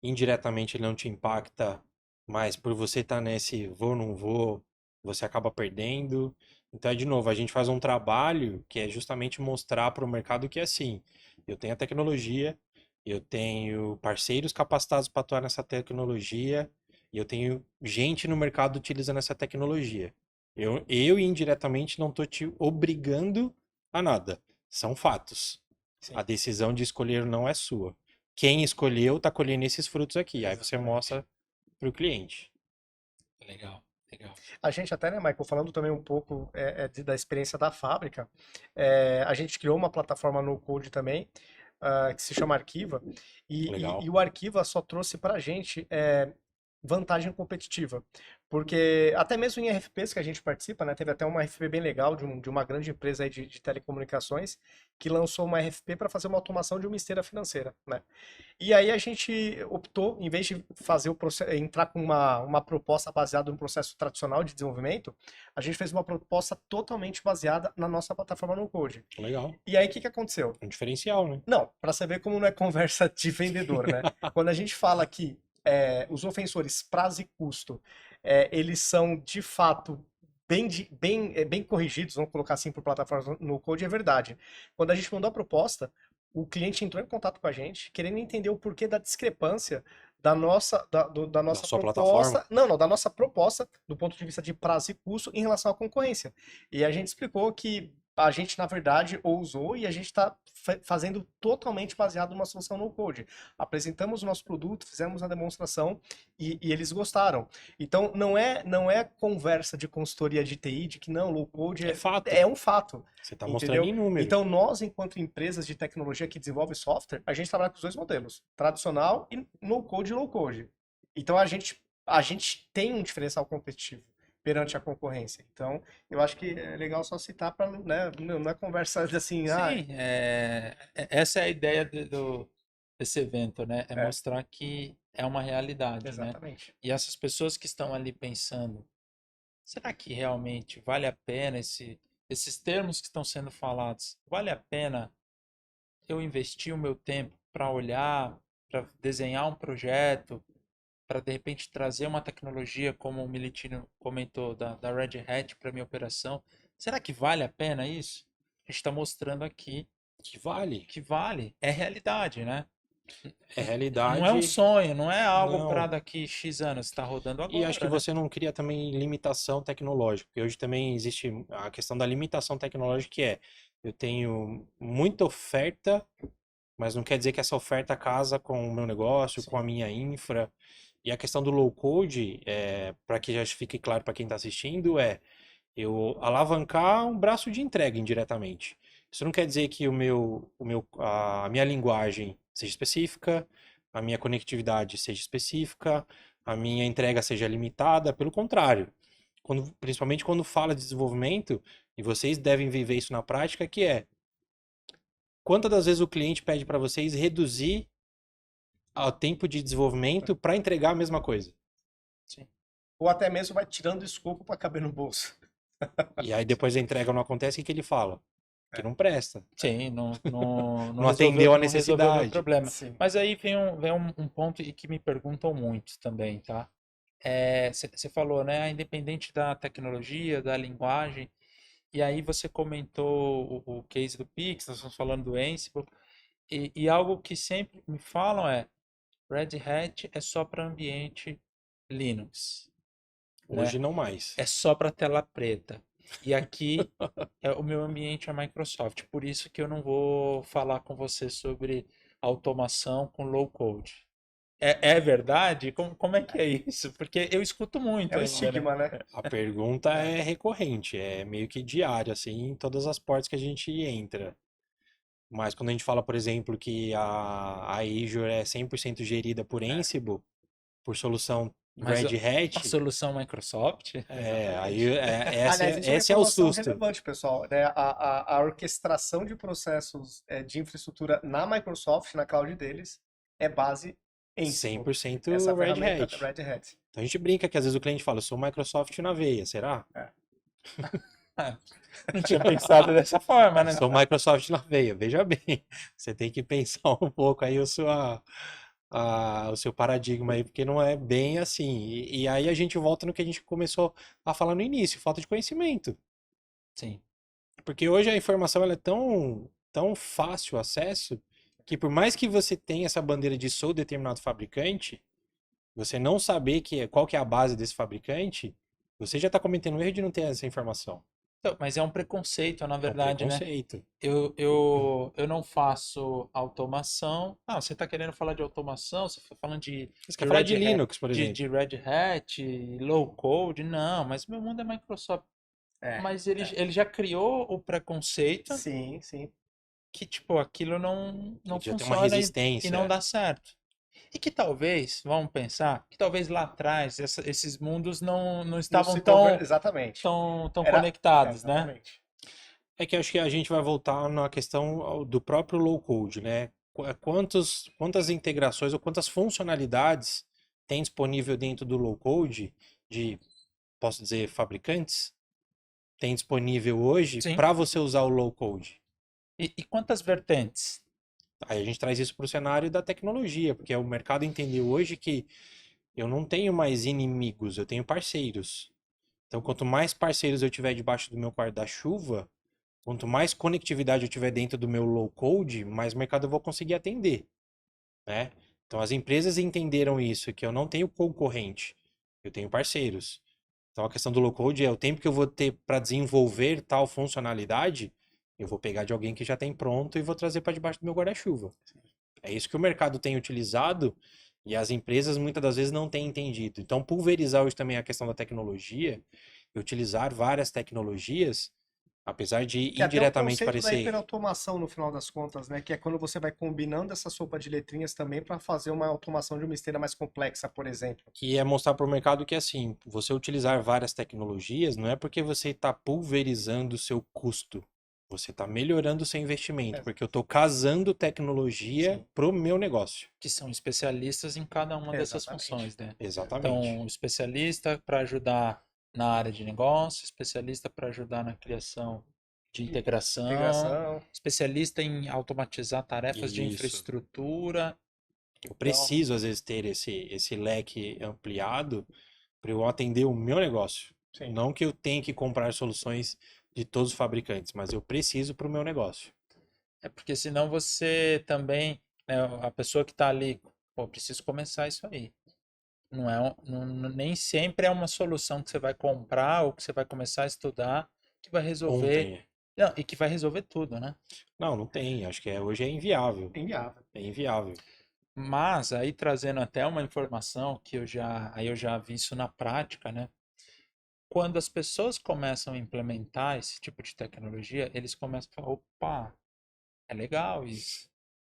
indiretamente ele não te impacta, mas por você estar nesse vou, não vou, você acaba perdendo. Então, é de novo, a gente faz um trabalho que é justamente mostrar para o mercado que é assim, eu tenho a tecnologia, eu tenho parceiros capacitados para atuar nessa tecnologia, e eu tenho gente no mercado utilizando essa tecnologia. Eu indiretamente não estou te obrigando a nada. São fatos. A sim, decisão de escolher não é sua. Quem escolheu está colhendo esses frutos aqui. Aí você exatamente. mostra para o cliente. Legal, legal. A gente até, né, Michael, falando também um pouco da experiência da fábrica, a gente criou uma plataforma no Code também, que se chama Arquiva, e Legal. o Arquiva só trouxe para a gente vantagem competitiva. Porque até mesmo em RFPs que a gente participa, né, teve até uma RFP bem legal de uma grande empresa aí de telecomunicações que lançou uma RFP para fazer uma automação de uma esteira financeira, né? E aí a gente optou, em vez de fazer entrar com uma proposta baseada no processo tradicional de desenvolvimento, a gente fez uma proposta totalmente baseada na nossa plataforma no Code. Legal. E aí o que que aconteceu? Um diferencial, né? Não, para você ver como não é conversa de vendedor, né? Quando a gente fala que os ofensores prazo e custo, eles são de fato bem corrigidos, vamos colocar assim por plataformas no Code, é verdade. Quando a gente mandou a proposta, o cliente entrou em contato com a gente, querendo entender o porquê da discrepância da nossa sua plataforma. proposta, não, da nossa proposta do ponto de vista de prazo e custo em relação à concorrência. E a gente explicou que a gente, na verdade, ousou e a gente está fazendo totalmente baseado numa solução no code. Apresentamos o nosso produto, fizemos a demonstração e eles gostaram. Então, não é conversa de consultoria de TI de que não, low code É fato. é um fato. Você está Entendeu? mostrando em números. Então, nós, enquanto empresas de tecnologia que desenvolvem software, a gente trabalha com os dois modelos, tradicional e no code e low code. Então, a gente tem um diferencial competitivo perante a concorrência. Então, eu acho que é legal só citar para, né, não é conversa assim, Sim, essa é a ideia desse evento, né? É É. mostrar que é uma realidade, né? exatamente. E essas pessoas que estão ali pensando, será que realmente vale a pena esses termos que estão sendo falados, vale a pena eu investir o meu tempo para olhar, para desenhar um projeto, para de repente trazer uma tecnologia, como o Militino comentou, da Red Hat para minha operação? Será que vale a pena isso? A gente está mostrando aqui Que vale. que vale, é realidade, né? É realidade. Não é um sonho, não é algo para Não. daqui X anos, está rodando agora, E acho que né? você não cria também limitação tecnológica, porque hoje também existe a questão da limitação tecnológica, que é, eu tenho muita oferta, mas não quer dizer que essa oferta casa com o meu negócio, com a Sim. minha infra. E a questão do low code, para que já fique claro para quem está assistindo, é eu alavancar um braço de entrega indiretamente. Isso não quer dizer que a minha linguagem seja específica, a minha conectividade seja específica, a minha entrega seja limitada, pelo contrário. Principalmente quando fala de desenvolvimento, e vocês devem viver isso na prática, que é quantas das vezes o cliente pede para vocês reduzir o tempo de desenvolvimento para entregar a mesma coisa. Sim. Ou até mesmo vai tirando o escopo para caber no bolso. E aí depois a entrega não acontece, o que ele fala? Que não presta. Sim, Não atendeu a não resolveu o meu necessidade. problema. Sim. Mas aí vem um ponto e que me perguntam muito também, tá? Você falou, né? Independente da tecnologia, da linguagem, e aí você comentou o case do Pix, nós estamos falando do Ansible, e algo que sempre me falam é Red Hat é só para ambiente Linux, né? Hoje não mais. É só para tela preta. E aqui o meu ambiente é Microsoft. Por isso que eu não vou falar com você sobre automação com low code. É verdade? Como é que é isso? Porque eu escuto muito É um ainda, né? estigma, né? A pergunta é recorrente, é meio que diária, assim, em todas as portas que a gente entra. Mas quando a gente fala, por exemplo, que a Azure é 100% gerida por Ansible, por solução Mas Red a Hat, solução Microsoft? aí Aliás, isso é uma esse é o informação susto. relevante, pessoal, né? A orquestração de processos de infraestrutura na Microsoft, na cloud deles, é base Ansible. 100% Essa Red ferramenta Hat. Red Hat. Então a gente brinca que às vezes o cliente fala, eu sou Microsoft na veia, será? Não tinha pensado dessa forma, né? Sou Microsoft na veia, veja bem. Você tem que pensar um pouco aí o seu paradigma aí, porque não é bem assim. E aí a gente volta no que a gente começou a falar no início, falta de conhecimento. Sim. Porque hoje a informação ela é tão fácil o acesso que por mais que você tenha essa bandeira de sou determinado fabricante, você não saber qual que é a base desse fabricante, você já está cometendo o erro de não ter essa informação. Então, mas é um preconceito, na É um verdade, né? preconceito. Eu não faço automação. Não, você está querendo falar de automação? Você está falando Você quer falar de Red Hat, Linux, por exemplo. de Red Hat, low code? Não, mas meu mundo é Microsoft. Mas ele já criou o preconceito Sim, sim. que, tipo, aquilo não Já tem uma funciona e resistência. não dá certo. E que talvez, vamos pensar, que talvez lá atrás esses mundos não Não estavam se tão, exatamente. tão Era- conectados, né? Exatamente. É que eu acho que a gente vai voltar na questão do próprio low code, né? Quantas integrações ou quantas funcionalidades tem disponível dentro do low code posso dizer, fabricantes, tem disponível hoje Sim. para você usar o low code? E quantas vertentes? Aí a gente traz isso para o cenário da tecnologia, porque o mercado entendeu hoje que eu não tenho mais inimigos, eu tenho parceiros. Então, quanto mais parceiros eu tiver debaixo do meu guarda-chuva, Quanto mais conectividade eu tiver dentro do meu low code, mais mercado eu vou conseguir atender, né? Então as empresas entenderam isso, que eu não tenho concorrente, eu tenho parceiros. Então a questão do low code é o tempo que eu vou ter para desenvolver tal funcionalidade, eu vou pegar de alguém que já tem pronto e vou trazer para debaixo do meu guarda-chuva. É isso que o mercado tem utilizado e as empresas muitas das vezes não têm entendido. Então pulverizar hoje também a questão da tecnologia e utilizar várias tecnologias, apesar de Que é até o indiretamente conceito da parecer. hiperautomação no final das contas, né? Que é quando você vai combinando essa sopa de letrinhas também para fazer uma automação de uma esteira mais complexa, por exemplo. Que é mostrar para o mercado que assim, você utilizar várias tecnologias não é porque você está pulverizando o seu custo. Você está melhorando o seu investimento, É, porque eu estou casando tecnologia Sim. pro meu negócio. Que são especialistas em cada uma dessas exatamente. funções, né? Exatamente. Então, especialista para ajudar na área de negócio, especialista para ajudar na criação de integração, Integração. especialista em automatizar tarefas de Isso. infraestrutura. Eu Então, preciso, às vezes, ter esse leque ampliado para eu atender o meu negócio. Sim. Não que eu tenha que comprar soluções de todos os fabricantes, mas eu preciso para o meu negócio. é porque senão você também, né, a pessoa que está ali, pô, preciso começar isso aí. Não é, nem sempre é uma solução que você vai comprar ou que você vai começar a estudar que vai resolver. Ontem. Não, e que vai resolver tudo, né? Não, não tem. Acho que hoje é inviável. Inviável. É inviável. Mas aí trazendo até uma informação que aí eu já vi isso na prática, né? Quando as pessoas começam a implementar esse tipo de tecnologia, eles começam a falar, opa, é legal isso,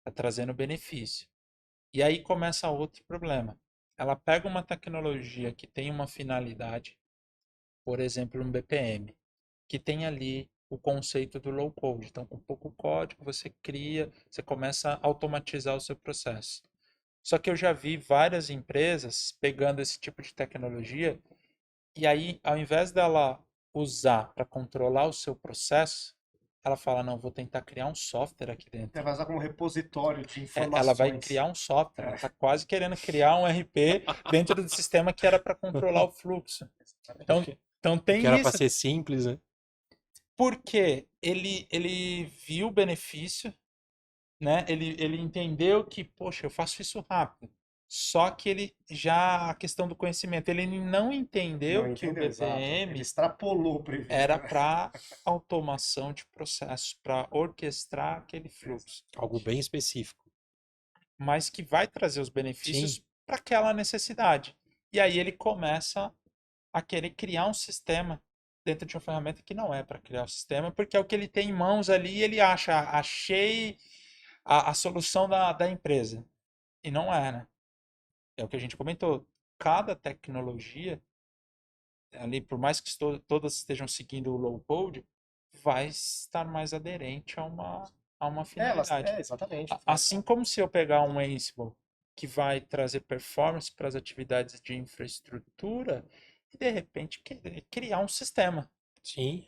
tá trazendo benefício. E aí começa outro problema. Ela pega uma tecnologia que tem uma finalidade, por exemplo, um BPM, que tem ali o conceito do low code. Então, com pouco código, você cria, você começa a automatizar o seu processo. Só que eu já vi várias empresas pegando esse tipo de tecnologia e aí, ao invés dela usar para controlar o seu processo, ela fala: não, vou tentar criar um software aqui Você dentro. vai usar como repositório de Ela vai informações. criar um software, ela É, está quase querendo criar um RP dentro do sistema que era para controlar o fluxo. O Então, que, então o que tem era para isso. ser simples, né? Porque ele viu o benefício, né? Ele entendeu que, poxa, eu faço isso rápido. Só que ele já a questão do conhecimento, ele não não entendeu que o entendeu? Exato. Ele BPM extrapolou o previsto, era né? para automação de processos, para orquestrar aquele fluxo, Algo bem específico. mas que vai trazer os Sim, benefícios para aquela necessidade. E aí ele começa a querer criar um sistema dentro de uma ferramenta que não é para criar o sistema, porque é o que ele tem em mãos ali e ele acha, achei a solução da empresa. E não é, né? É o que a gente comentou. Cada tecnologia, ali, por mais que todas estejam seguindo o low code, vai estar mais aderente a uma finalidade. Exatamente. Assim como se eu pegar um Ansible que vai trazer performance para as atividades de infraestrutura e de repente criar um sistema. sim,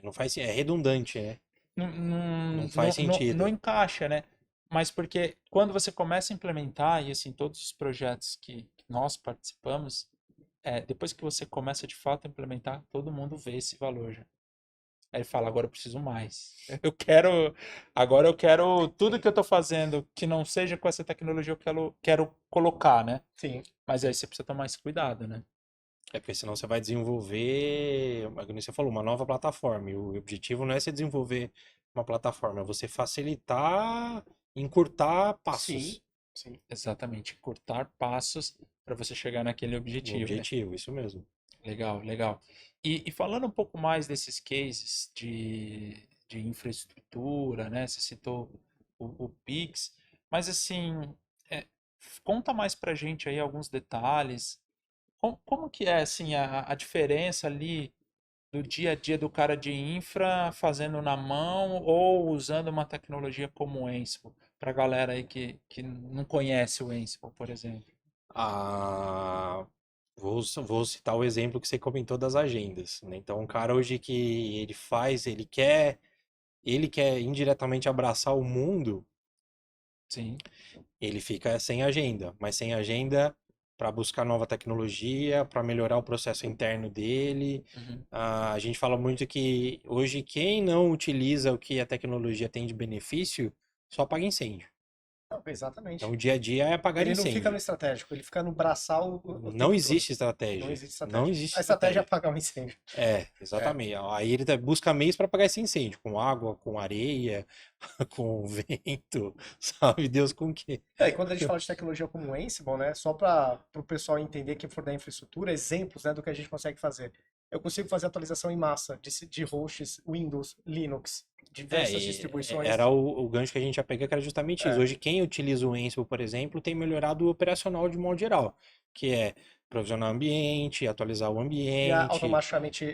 não faz, é redundante, né? Não faz Não sentido. encaixa, né? Mas porque quando você começa a implementar, e assim, todos os projetos que nós participamos, depois que você começa de fato a implementar, todo mundo vê esse valor já. Aí ele fala, agora eu preciso mais. Agora eu quero tudo que eu estou fazendo que não seja com essa tecnologia, quero colocar, né? Sim. Mas aí você precisa tomar esse cuidado, né? É porque senão você vai desenvolver, como você falou, uma nova plataforma. E o objetivo não é você desenvolver uma plataforma, é você facilitar, encurtar Sim. passos. Sim. Exatamente. Cortar passos para você chegar naquele O objetivo, né? objetivo, isso mesmo. Legal, legal. E falando um pouco mais desses cases de infraestrutura, né? Você citou o Pix, mas assim, é, conta mais pra gente aí alguns detalhes. Como que é assim a diferença ali do dia a dia do cara de infra fazendo na mão ou usando uma tecnologia como o Ansible, para galera aí que não conhece o Ansible, por exemplo? Ah, vou citar o exemplo que você comentou das agendas, né? Então, um cara hoje que ele quer indiretamente abraçar o mundo, Sim, ele fica sem agenda, mas sem agenda para buscar nova tecnologia, para melhorar o processo interno dele. Uhum. A gente fala muito que hoje quem não utiliza o que a tecnologia tem de benefício só apaga incêndio. Não, Então exatamente. o dia a dia é apagar Ele não fica no incêndio. estratégico, ele fica no braçal o Não tempo todo. existe Não estratégia. existe Não estratégia. existe A estratégia é estratégia. apagar o incêndio. É. Exatamente. Aí ele busca meios para apagar esse incêndio, com água, com areia, com vento, sabe Deus com o quê. E quando a gente fala de tecnologia como o Ansible, né, só para o pessoal entender que for da infraestrutura, exemplos, né, do que a gente consegue fazer. Eu consigo fazer atualização em massa de hosts, Windows, Linux, diversas distribuições. Era o gancho que a gente ia pegar, que era justamente isso. É, Hoje, quem utiliza o Ansible, por exemplo, tem melhorado o operacional de modo geral, que é provisionar o ambiente, atualizar o criar ambiente, automaticamente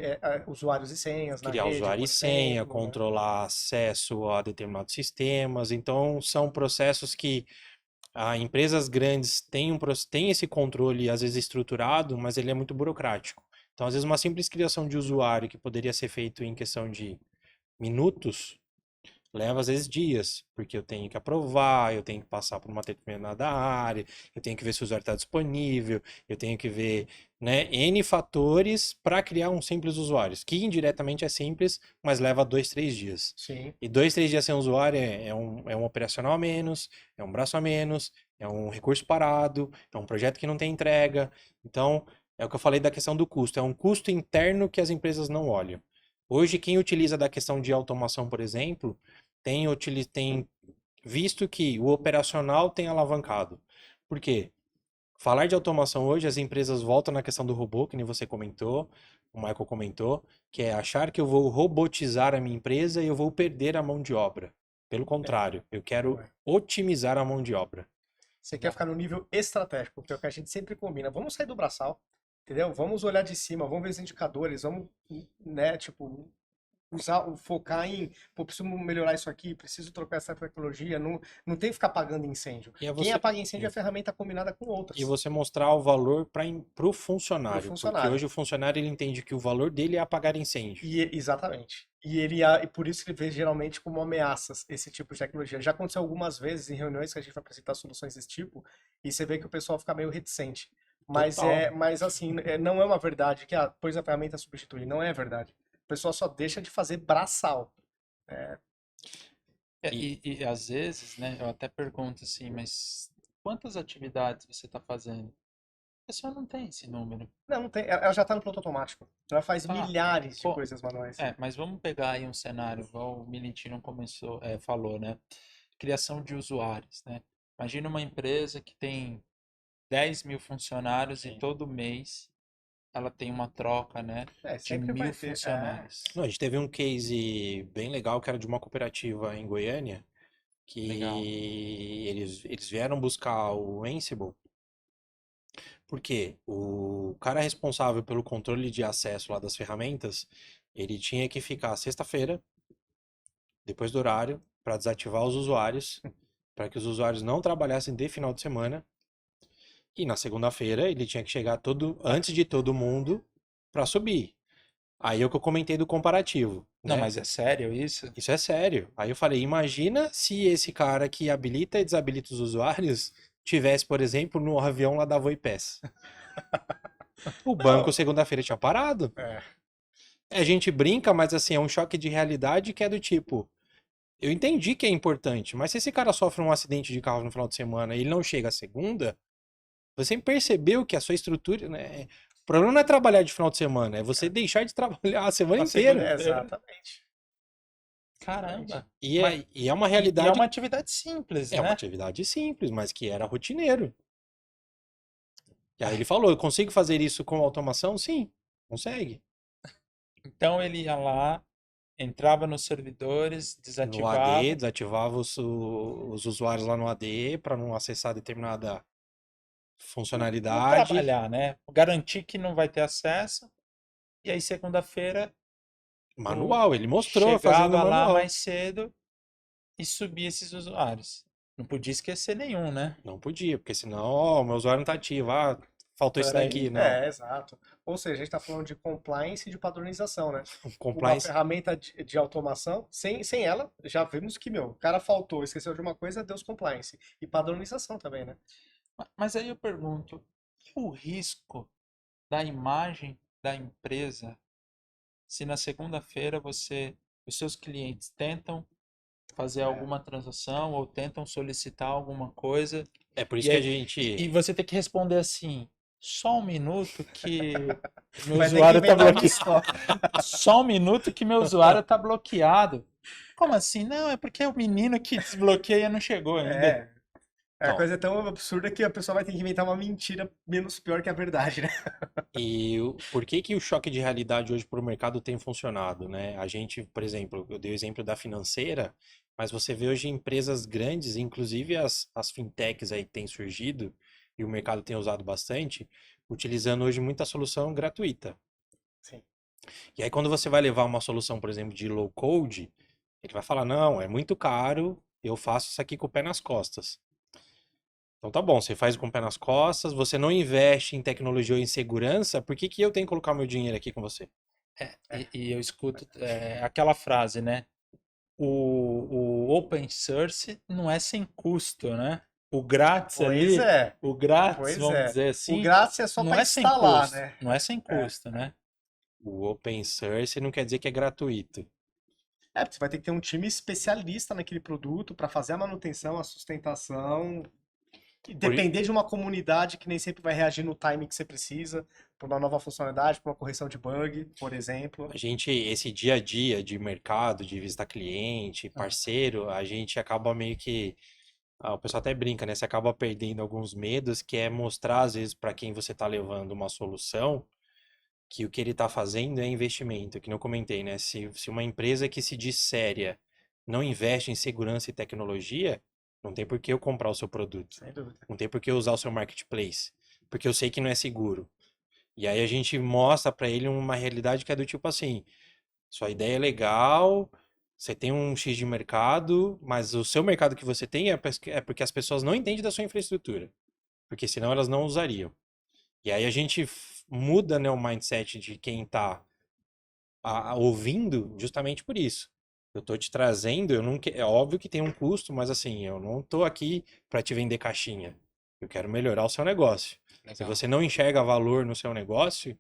usuários e senhas na criar rede, usuário e por senha, exemplo, né? controlar acesso a determinados sistemas. Então, são processos que empresas grandes têm esse controle, às vezes estruturado, mas ele é muito burocrático. Então, às vezes, uma simples criação de usuário que poderia ser feito em questão de minutos, leva às vezes dias, porque eu tenho que aprovar, eu tenho que passar por uma determinada área, eu tenho que ver se o usuário está disponível, eu tenho que ver, né, N fatores para criar um simples usuário, que indiretamente é simples, mas leva 2, 3 dias. Sim. E 2, 3 dias sem usuário é um operacional a menos, é um braço a menos, é um recurso parado, é um projeto que não tem entrega. Então, é o que eu falei da questão do custo, é um custo interno que as empresas não olham. Hoje, quem utiliza da questão de automação, por exemplo, tem visto que o operacional tem alavancado. Por quê? Falar de automação hoje, as empresas voltam na questão do robô, que nem você comentou, o Michael comentou, que é achar que eu vou robotizar a minha empresa e eu vou perder a mão de obra. Pelo contrário, eu quero Não é. otimizar a mão de obra. Você quer ficar no nível estratégico, que é o que a gente sempre combina. Vamos sair do braçal, entendeu? Vamos olhar de cima, vamos ver os indicadores, vamos, né, tipo, focar em, pô, preciso melhorar isso aqui, preciso trocar essa tecnologia, não tem que ficar apagando incêndio. E é Quem você, apaga incêndio é ferramenta combinada com e outras, você mostrar o valor para o pro funcionário, porque funcionário. hoje o funcionário ele entende que o valor dele é apagar incêndio. Exatamente. E por isso que ele vê geralmente como ameaças esse tipo de tecnologia. Já aconteceu algumas vezes em reuniões que a gente vai apresentar soluções desse tipo, e você vê que o pessoal fica meio reticente. Total. Mas assim, não é uma verdade que pois a ferramenta substitui. Não é verdade. O pessoal só deixa de fazer braçal. E, E, E às vezes, né, eu até pergunto assim, mas quantas atividades você está fazendo? A pessoa não tem esse número. não tem. Ela já está no piloto automático. Ela faz Tá. milhares de Co- coisas manuais. mas vamos pegar aí um cenário, igual o Militino falou, né? Criação de usuários, né? Imagina uma empresa que tem 10 mil funcionários e sim. todo mês ela tem uma troca, né, de Sempre vai 1000 ter. funcionários. Não, a gente teve um case bem legal que era de uma cooperativa em Goiânia, Legal. que eles vieram buscar o Ansible, porque o cara responsável pelo controle de acesso lá das ferramentas, ele tinha que ficar sexta-feira, depois do horário, para desativar os usuários, para que os usuários não trabalhassem de final de semana, e na segunda-feira ele tinha que chegar antes de todo mundo para subir. Aí é o que eu comentei do comparativo, Não, né? mas é sério isso? Isso é sério. Aí eu falei, imagina se esse cara que habilita e desabilita os usuários tivesse, por exemplo, no avião lá da Voipés. O banco Não, segunda-feira tinha parado. é. A gente brinca, mas assim, é um choque de realidade que é do tipo, eu entendi que é importante, mas se esse cara sofre um acidente de carro no final de semana e ele não chega à segunda, você percebeu que a sua estrutura, né? O problema não é trabalhar de final de semana, é você deixar de trabalhar a semana A segunda, inteira. exatamente. Exatamente. Caramba. E Mas, é uma e é realidade, uma atividade simples, é uma né? atividade simples, mas que era rotineiro. E aí ele falou, eu consigo fazer isso com automação? Sim, consegue. Então ele ia lá, entrava nos servidores, No AD, desativava, desativava os usuários lá no AD para não acessar determinada por funcionalidade. trabalhar, né? Garantir que não vai ter acesso. E aí segunda-feira o Manual, ele mostrou fazendo chegava lá manual. mais cedo e subia esses usuários. Não podia esquecer nenhum, né? Não podia, porque senão, ó, o meu usuário não está ativo. Ah, faltou isso daqui. Peraí. Não. Exato. Ou seja, a gente está falando de compliance e de padronização, né? Uma Compliance. ferramenta de automação, sem ela, já vimos que, meu, o cara faltou, esqueceu de uma coisa, deu compliance. E padronização também, né? Mas aí eu pergunto, E o risco da imagem da empresa se na segunda-feira os seus clientes tentam fazer alguma transação ou tentam solicitar alguma coisa É por isso e, que a aí, e gente. você tem que responder assim, só um minuto que meu Vai ter que usuário está inventar uma bloqueado. história. Só um minuto que meu usuário está bloqueado. Como assim? Não, é porque o menino que desbloqueia não chegou ainda. É, a Então, coisa é tão absurda que a pessoa vai ter que inventar uma mentira menos pior que a verdade, né? por que que o choque de realidade hoje para o mercado tem funcionado, né? A gente, por exemplo, eu dei o exemplo da financeira, mas você vê hoje empresas grandes, inclusive as fintechs aí que têm surgido e o mercado tem usado bastante, utilizando hoje muita solução gratuita. Sim. E aí quando você vai levar uma solução, por exemplo, de low code, ele vai falar, não, é muito caro, eu faço isso aqui com o pé nas costas. Então tá bom, você faz com o pé nas costas, você não investe em tecnologia ou em segurança, por que que eu tenho que colocar meu dinheiro aqui com você? E eu escuto aquela frase, né? O open source não é sem custo, né? O grátis Pois ali, é, o grátis, pois vamos é. dizer O assim, grátis é só não para é sem instalar, custo. né? Não é sem É. custo, né? O open source não quer dizer que é gratuito. É, porque você vai ter que ter um time especialista naquele produto para fazer a manutenção, a sustentação. E Por, i- depender de uma comunidade que nem sempre vai reagir no timing que você precisa, para uma nova funcionalidade, para uma correção de bug, por exemplo. a gente, esse dia a dia de mercado, de visitar cliente, parceiro, a gente acaba meio que, o pessoal até brinca, né? Você acaba perdendo alguns medos, que é mostrar às vezes para quem você está levando uma solução que o que ele está fazendo é investimento, que não comentei, né? Se uma empresa que se diz séria não investe em segurança e tecnologia, não tem por que eu comprar o seu produto. Sem dúvida. Não tem por que eu usar o seu marketplace, porque eu sei que não é seguro. E aí a gente mostra para ele uma realidade que é do tipo assim, sua ideia é legal, você tem um X de mercado, mas o seu mercado que você tem é porque as pessoas não entendem da sua infraestrutura, porque senão elas não usariam. E aí a gente muda, né, o mindset de quem está ouvindo justamente por isso. Eu tô te trazendo, eu não, é óbvio que tem um custo, mas assim, eu não tô aqui para te vender caixinha. Eu quero melhorar o seu negócio. Se Legal. você não enxerga valor no seu negócio,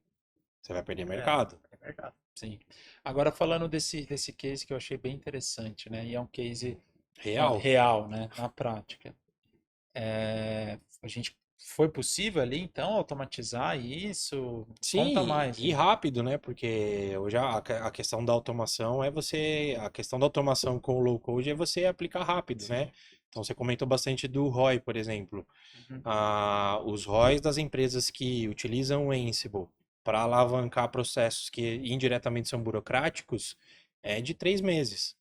você vai perder mercado. É verdade. Sim. Agora falando desse case que eu achei bem interessante, né? E é um case Real. real, né? Na prática. A gente foi possível ali então automatizar isso? Conta Sim, mais e aí. rápido, né? Porque hoje a questão da automação é você. A questão da automação com o low code é você aplicar rápido, né? Então você comentou bastante do ROI, por exemplo. Uhum. Os ROIs das empresas que utilizam o Ansible para alavancar processos que indiretamente são burocráticos é de 3 meses.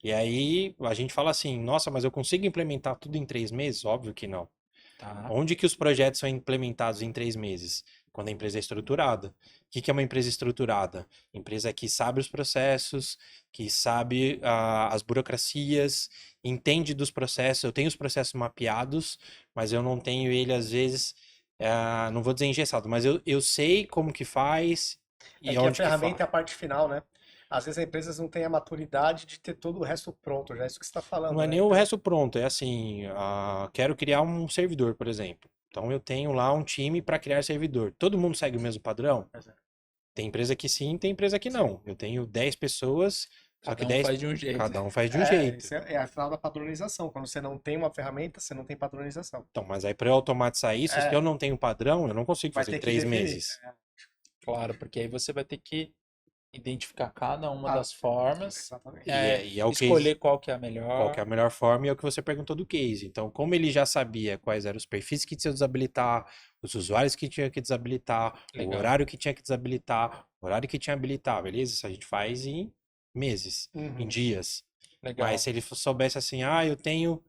E aí a gente fala assim, nossa, mas eu consigo implementar tudo em 3 meses? Óbvio que não. Tá. Onde que os projetos são implementados em 3 meses? Quando a empresa é estruturada. O que é uma empresa estruturada? Empresa que sabe os processos, que sabe as burocracias, entende dos processos. Eu tenho os processos mapeados, mas eu não tenho ele, às vezes, não vou dizer engessado, mas eu sei como que faz É e que a onde que ferramenta faz. é a parte final, né? Às vezes as empresas não têm a maturidade de ter todo o resto pronto, já é isso que você está Não falando, é né? nem o Então, resto pronto, é assim, quero criar um servidor, por exemplo. Então eu tenho lá um time para criar servidor. Todo mundo segue o mesmo padrão? pois é. Tem empresa que sim, tem empresa que Sim. não. Eu tenho 10 pessoas, só que Cada um 10, faz de um jeito. cada um faz de um jeito. Isso é a final da padronização. Quando você não tem uma ferramenta, você não tem padronização. Então, mas aí para eu automatizar isso, se eu É, não tenho padrão, eu não consigo vai fazer em ter que três definir. meses. Claro, porque aí você vai ter que identificar cada uma Ah, das formas, exatamente. E é o case, escolher qual que é a qual que é melhor. a melhor forma e é o que você perguntou do case. Então, como ele já sabia quais eram os perfis que tinha que desabilitar, os usuários que tinha que desabilitar, o Legal, horário que tinha que desabilitar, o horário que tinha que habilitar, beleza? Isso a gente faz em meses, em Uhum. dias. Mas legal. se ele soubesse assim, eu tenho,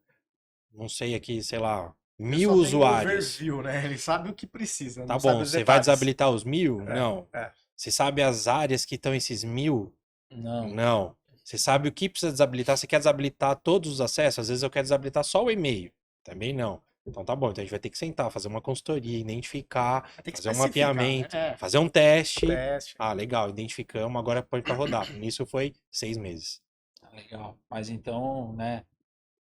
não sei aqui, sei lá, Ele 1.000 só tem o usuários. overview, né? Ele sabe o que precisa, Tá não sabe bom, os você vai detalhes. desabilitar os 1.000? É, Não. é. Você sabe as áreas que estão esses 1.000? Não, Não. Você sabe o que precisa desabilitar? Você quer desabilitar todos os acessos? Às vezes eu quero desabilitar só o e-mail. Também não. Então tá bom, então a gente vai ter que sentar, fazer uma consultoria, identificar, Vai ter que fazer um especificar, né? mapeamento, fazer um teste. Teste. Ah, legal, identificamos, agora põe para rodar. Nisso foi 6 meses. legal. Mas então, né,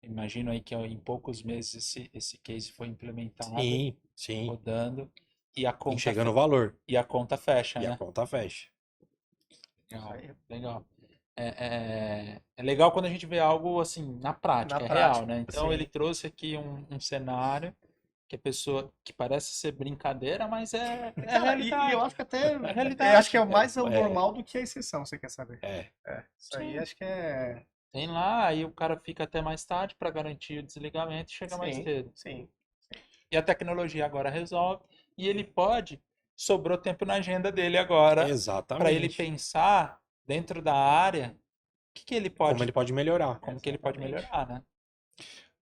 imagino aí que em poucos meses esse case foi implementado, Sim, sim. rodando. E a conta, enxergando o valor. e a conta fecha, E a né? conta fecha. Legal, legal. É legal quando a gente vê algo assim na prática, Na é real, prática, né? Então sim. ele trouxe aqui um cenário que a pessoa que parece ser brincadeira, mas é Cara, e eu realidade. acho que até. É Eu acho que é realidade. mais o É, normal do que a exceção, você quer saber? é. Isso aí Sim. acho que é. Tem lá, aí o cara fica até mais tarde para garantir o desligamento e chega mais Sim, cedo. sim. E a tecnologia agora resolve e ele pode, sobrou tempo na agenda dele agora para ele Exatamente. pensar dentro da área que ele Como ele pode, pode melhorar. como que ele pode Exatamente. melhorar, né?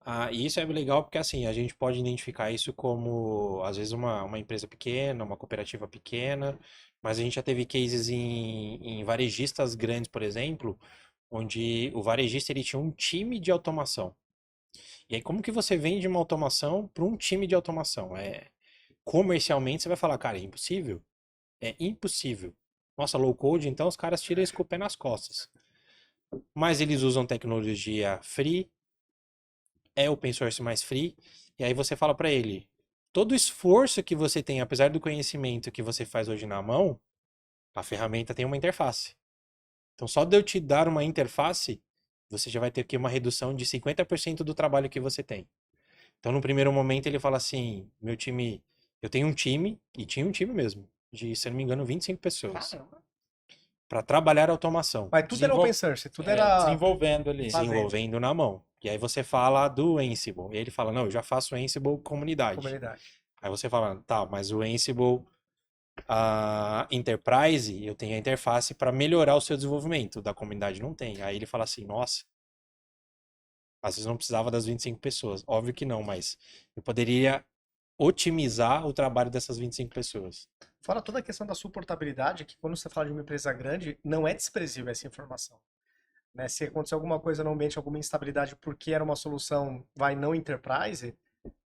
Ah, e isso é legal porque assim, a gente pode identificar isso como, às vezes, uma empresa pequena, uma cooperativa pequena, mas a gente já teve cases em varejistas grandes, por exemplo, onde o varejista ele tinha um time de automação. E aí, como que você vende uma automação para um time de automação? Comercialmente, você vai falar, cara, é impossível. É impossível. Nossa, low code, então os caras tiram isso com o pé nas costas. Mas eles usam tecnologia free, é open source mais free, e aí você fala para ele, todo o esforço que você tem, apesar do conhecimento que você faz hoje na mão, a ferramenta tem uma interface. Então, só de eu te dar uma interface, você já vai ter aqui uma redução de 50% do trabalho que você tem. Então, no primeiro momento, ele fala assim: meu time, eu tenho um time, e tinha um time mesmo, de, se eu não me engano, 25 pessoas, Caramba. para trabalhar automação, Mas tudo era open source, tudo era Desenvolvendo ali. fazendo desenvolvendo na mão. E aí você fala do Ansible. E aí ele fala: não, eu já faço Ansible comunidade. comunidade. Aí você fala: tá, mas o Ansible a Enterprise, eu tenho a interface para melhorar o seu desenvolvimento, da comunidade não tem. Aí ele fala assim: nossa, às vezes não precisava das 25 pessoas. Óbvio que não, mas eu poderia otimizar o trabalho dessas 25 pessoas. Fora toda a questão da suportabilidade, que quando você fala de uma empresa grande, não é desprezível essa informação. Né? Se acontecer alguma coisa no ambiente, alguma instabilidade, porque era uma solução, vai não enterprise,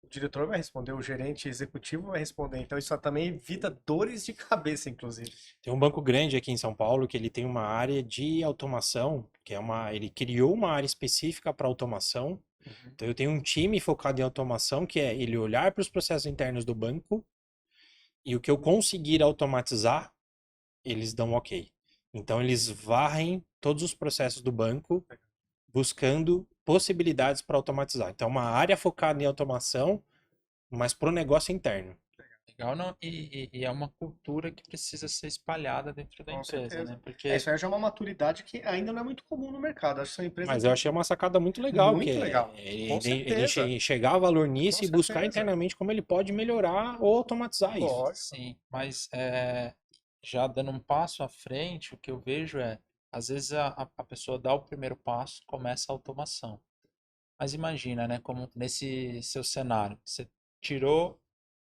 o diretor vai responder, o gerente executivo vai responder. Então isso também evita dores de cabeça, inclusive. Tem um banco grande aqui em São Paulo que ele tem uma área de automação, ele criou uma área específica para automação. Então eu tenho um time focado em automação, que é ele olhar para os processos internos do banco e o que eu conseguir automatizar, eles dão ok. Então eles varrem todos os processos do banco buscando possibilidades para automatizar. Então, uma área focada em automação, mas para o negócio interno. Legal, não? E é uma cultura que precisa ser espalhada dentro da Com empresa, certeza. né? Porque Isso aí já é uma maturidade que ainda não é muito comum no mercado. Acho que são empresas Mas eu achei uma sacada muito legal, que muito legal. Com ele certeza. enxergar valor nisso Com e buscar certeza. internamente como ele pode melhorar ou automatizar isso. Lógico. sim, mas já dando um passo à frente, o que eu vejo às vezes a pessoa dá o primeiro passo, começa a automação. Mas imagina, né, como nesse seu cenário, você tirou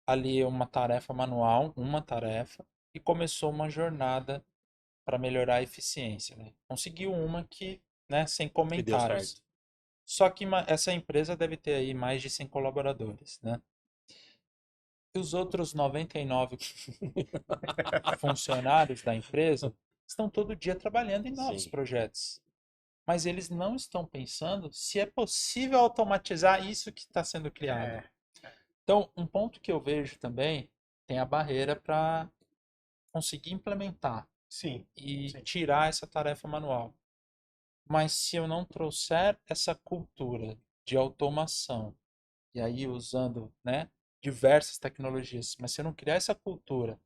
ali uma tarefa manual, uma tarefa, e começou uma jornada para melhorar a eficiência, né? Conseguiu uma que, né, sem Que deu comentários. certo. Só que essa empresa deve ter aí mais de 100 colaboradores, né? E os outros 99 funcionários da empresa estão todo dia trabalhando em novos Sim. projetos. Mas eles não estão pensando se é possível automatizar isso que está sendo criado. É, Então, um ponto que eu vejo também tem a barreira para conseguir implementar sim, e sim. tirar essa tarefa manual. Mas se eu não trouxer essa cultura de automação, e aí usando, né, diversas tecnologias, mas se eu não criar essa cultura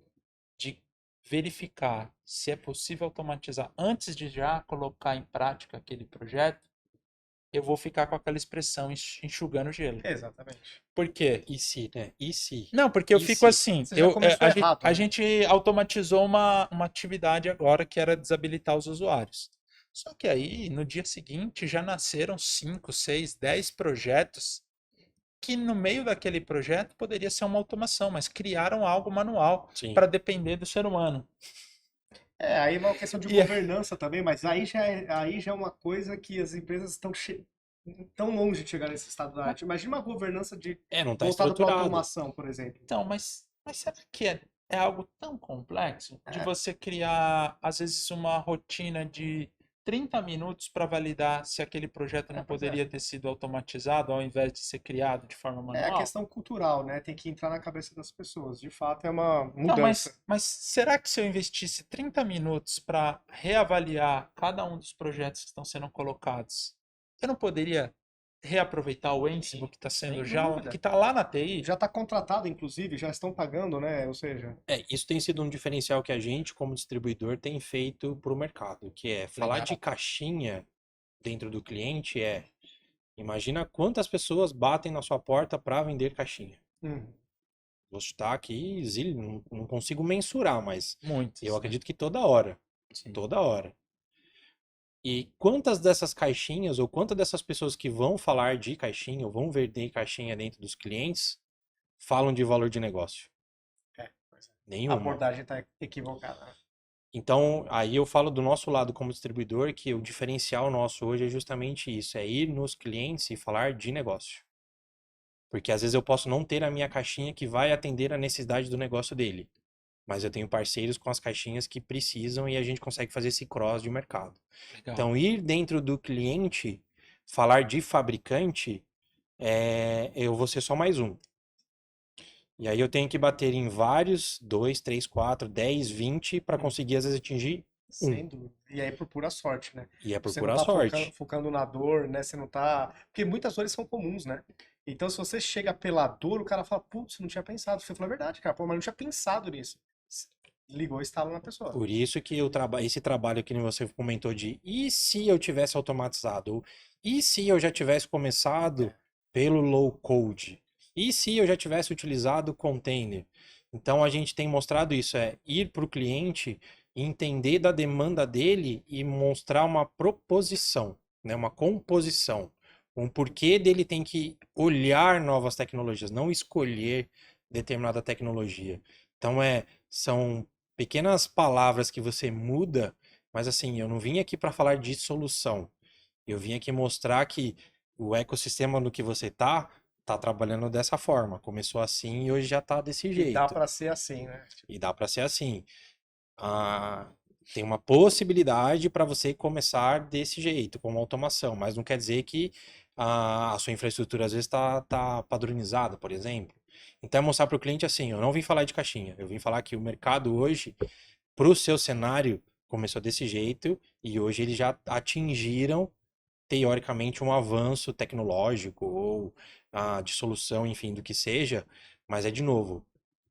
de verificar se é possível automatizar antes de já colocar em prática aquele projeto, eu vou ficar com aquela expressão enxugando gelo. Exatamente. Por quê? E se, né? E se? Não, porque eu E fico se? assim, Você já começou errado, a né? gente automatizou uma atividade agora que era desabilitar os usuários. Só que aí, no dia seguinte, já nasceram 5, 6, 10 projetos que no meio daquele projeto poderia ser uma automação, mas criaram algo manual Sim. para depender do ser humano. Aí é uma questão de E governança também, mas aí já é uma coisa que as empresas estão tão longe de chegar nesse estado da arte. Imagina uma governança Não tá voltada para estruturado. automação, por exemplo. então, mas será que é algo tão complexo de você criar, às vezes, uma rotina de 30 minutos para validar se aquele projeto não Pois é. poderia ter sido automatizado ao invés de ser criado de forma É a manual? questão cultural, né? Tem que entrar na cabeça das pessoas. De fato, é uma Não, mudança. mas será que se eu investisse 30 minutos para reavaliar cada um dos projetos que estão sendo colocados, eu não poderia reaproveitar o Ansible que está Sem sendo já, dúvida. que está lá na TI? Já está contratado, inclusive, já estão pagando, né? Ou seja, Isso tem sido um diferencial que a gente, como distribuidor, tem feito para o mercado, que é falar de Legal. caixinha dentro do cliente imagina quantas pessoas batem na sua porta para vender caixinha. hum, Vou chutar aqui, não consigo mensurar, mas eu Muitos, né? acredito que toda hora, Sim. toda hora. E quantas dessas caixinhas, ou quantas dessas pessoas que vão falar de caixinha, ou vão vender caixinha dentro dos clientes, falam de valor de negócio? pois é. A Nenhuma. abordagem está equivocada, né? Então, aí eu falo do nosso lado como distribuidor, que o diferencial nosso hoje é justamente isso, é ir nos clientes e falar de negócio. Porque às vezes eu posso não ter a minha caixinha que vai atender a necessidade do negócio dele, mas eu tenho parceiros com as caixinhas que precisam e a gente consegue fazer esse cross de mercado. Legal. Então, ir dentro do cliente, falar de fabricante, eu vou ser só mais um. E aí eu tenho que bater em vários, 2, 3, 4, 10, 20, para conseguir às vezes atingir um. Sem dúvida. E aí por pura sorte, né? E é por Você não pura tá sorte. focando na dor, né? Você não tá. Porque muitas dores são comuns, né? Então, se você chega pela dor, o cara fala, putz, não tinha pensado. Você falou a verdade, cara. Pô, mas não tinha pensado nisso. Ligou e estalo na pessoa. Por isso que esse trabalho que você comentou de e se eu tivesse automatizado? Ou, e se eu já tivesse começado pelo low code? E se eu já tivesse utilizado container? Então a gente tem mostrado isso, ir para o cliente, entender da demanda dele e mostrar uma proposição, né, uma composição, um porquê dele tem que olhar novas tecnologias, não escolher determinada tecnologia. Então são pequenas palavras que você muda, mas assim, eu não vim aqui para falar de solução. Eu vim aqui mostrar que o ecossistema no que você tá trabalhando dessa forma. Começou assim e hoje já tá desse E dá jeito. pra ser assim, né? E dá para ser assim. Ah, tem uma possibilidade para você começar desse jeito, como automação, mas não quer dizer que a sua infraestrutura às vezes tá padronizada, por exemplo. Então é mostrar para o cliente assim, eu não vim falar de caixinha, eu vim falar que o mercado hoje, para o seu cenário, começou desse jeito e hoje eles já atingiram, teoricamente, um avanço tecnológico ou de solução, enfim, do que seja, mas é de novo,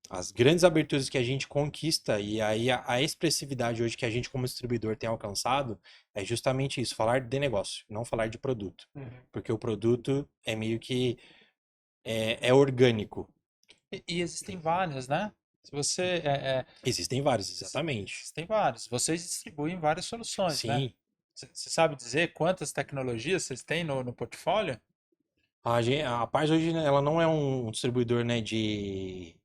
as grandes aberturas que a gente conquista e aí a expressividade hoje que a gente como distribuidor tem alcançado é justamente isso, falar de negócio, não falar de produto. Uhum. Porque o produto é meio que é orgânico. E existem vários, né? Se você Existem vários, exatamente. existem vários. Vocês distribuem várias soluções, né? Sim, Você sabe dizer quantas tecnologias vocês têm no portfólio? a Pars hoje né, ela não é um distribuidor, né, de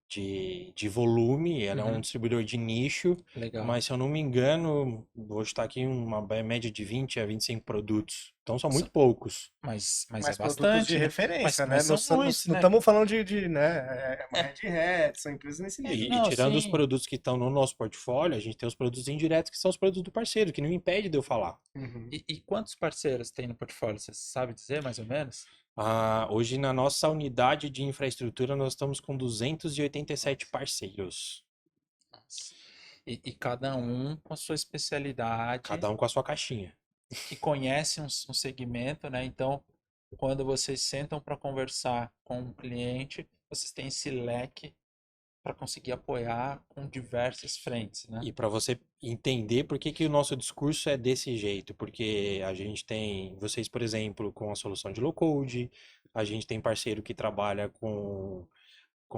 volume, ela é um Uhum. distribuidor de nicho, Legal. mas se eu não me engano, vou estar aqui uma média de 20 a 25 produtos. Então são muito poucos. Mas Mas é produtos bastante, de né? referência, né? Mas Não são muitos, né? estamos falando de, né? É uma É, Red Hat, são empresas nesse nível. E não, tirando os sim. produtos que estão no nosso portfólio, a gente tem os produtos indiretos, que são os produtos do parceiro, que não impede de eu falar. Uhum. E quantos parceiros tem no portfólio? Você sabe dizer mais ou menos? Hoje, na nossa unidade de infraestrutura, nós estamos com 287 parceiros, Nossa. E cada um com sua especialidade, cada um com a sua caixinha. que conhece um segmento, né? Então, quando vocês sentam para conversar com um cliente, vocês têm esse leque para conseguir apoiar com diversas frentes, né? E para você entender por que que o nosso discurso é desse jeito, porque a gente tem vocês, por exemplo, com a solução de low code, a gente tem parceiro que trabalha com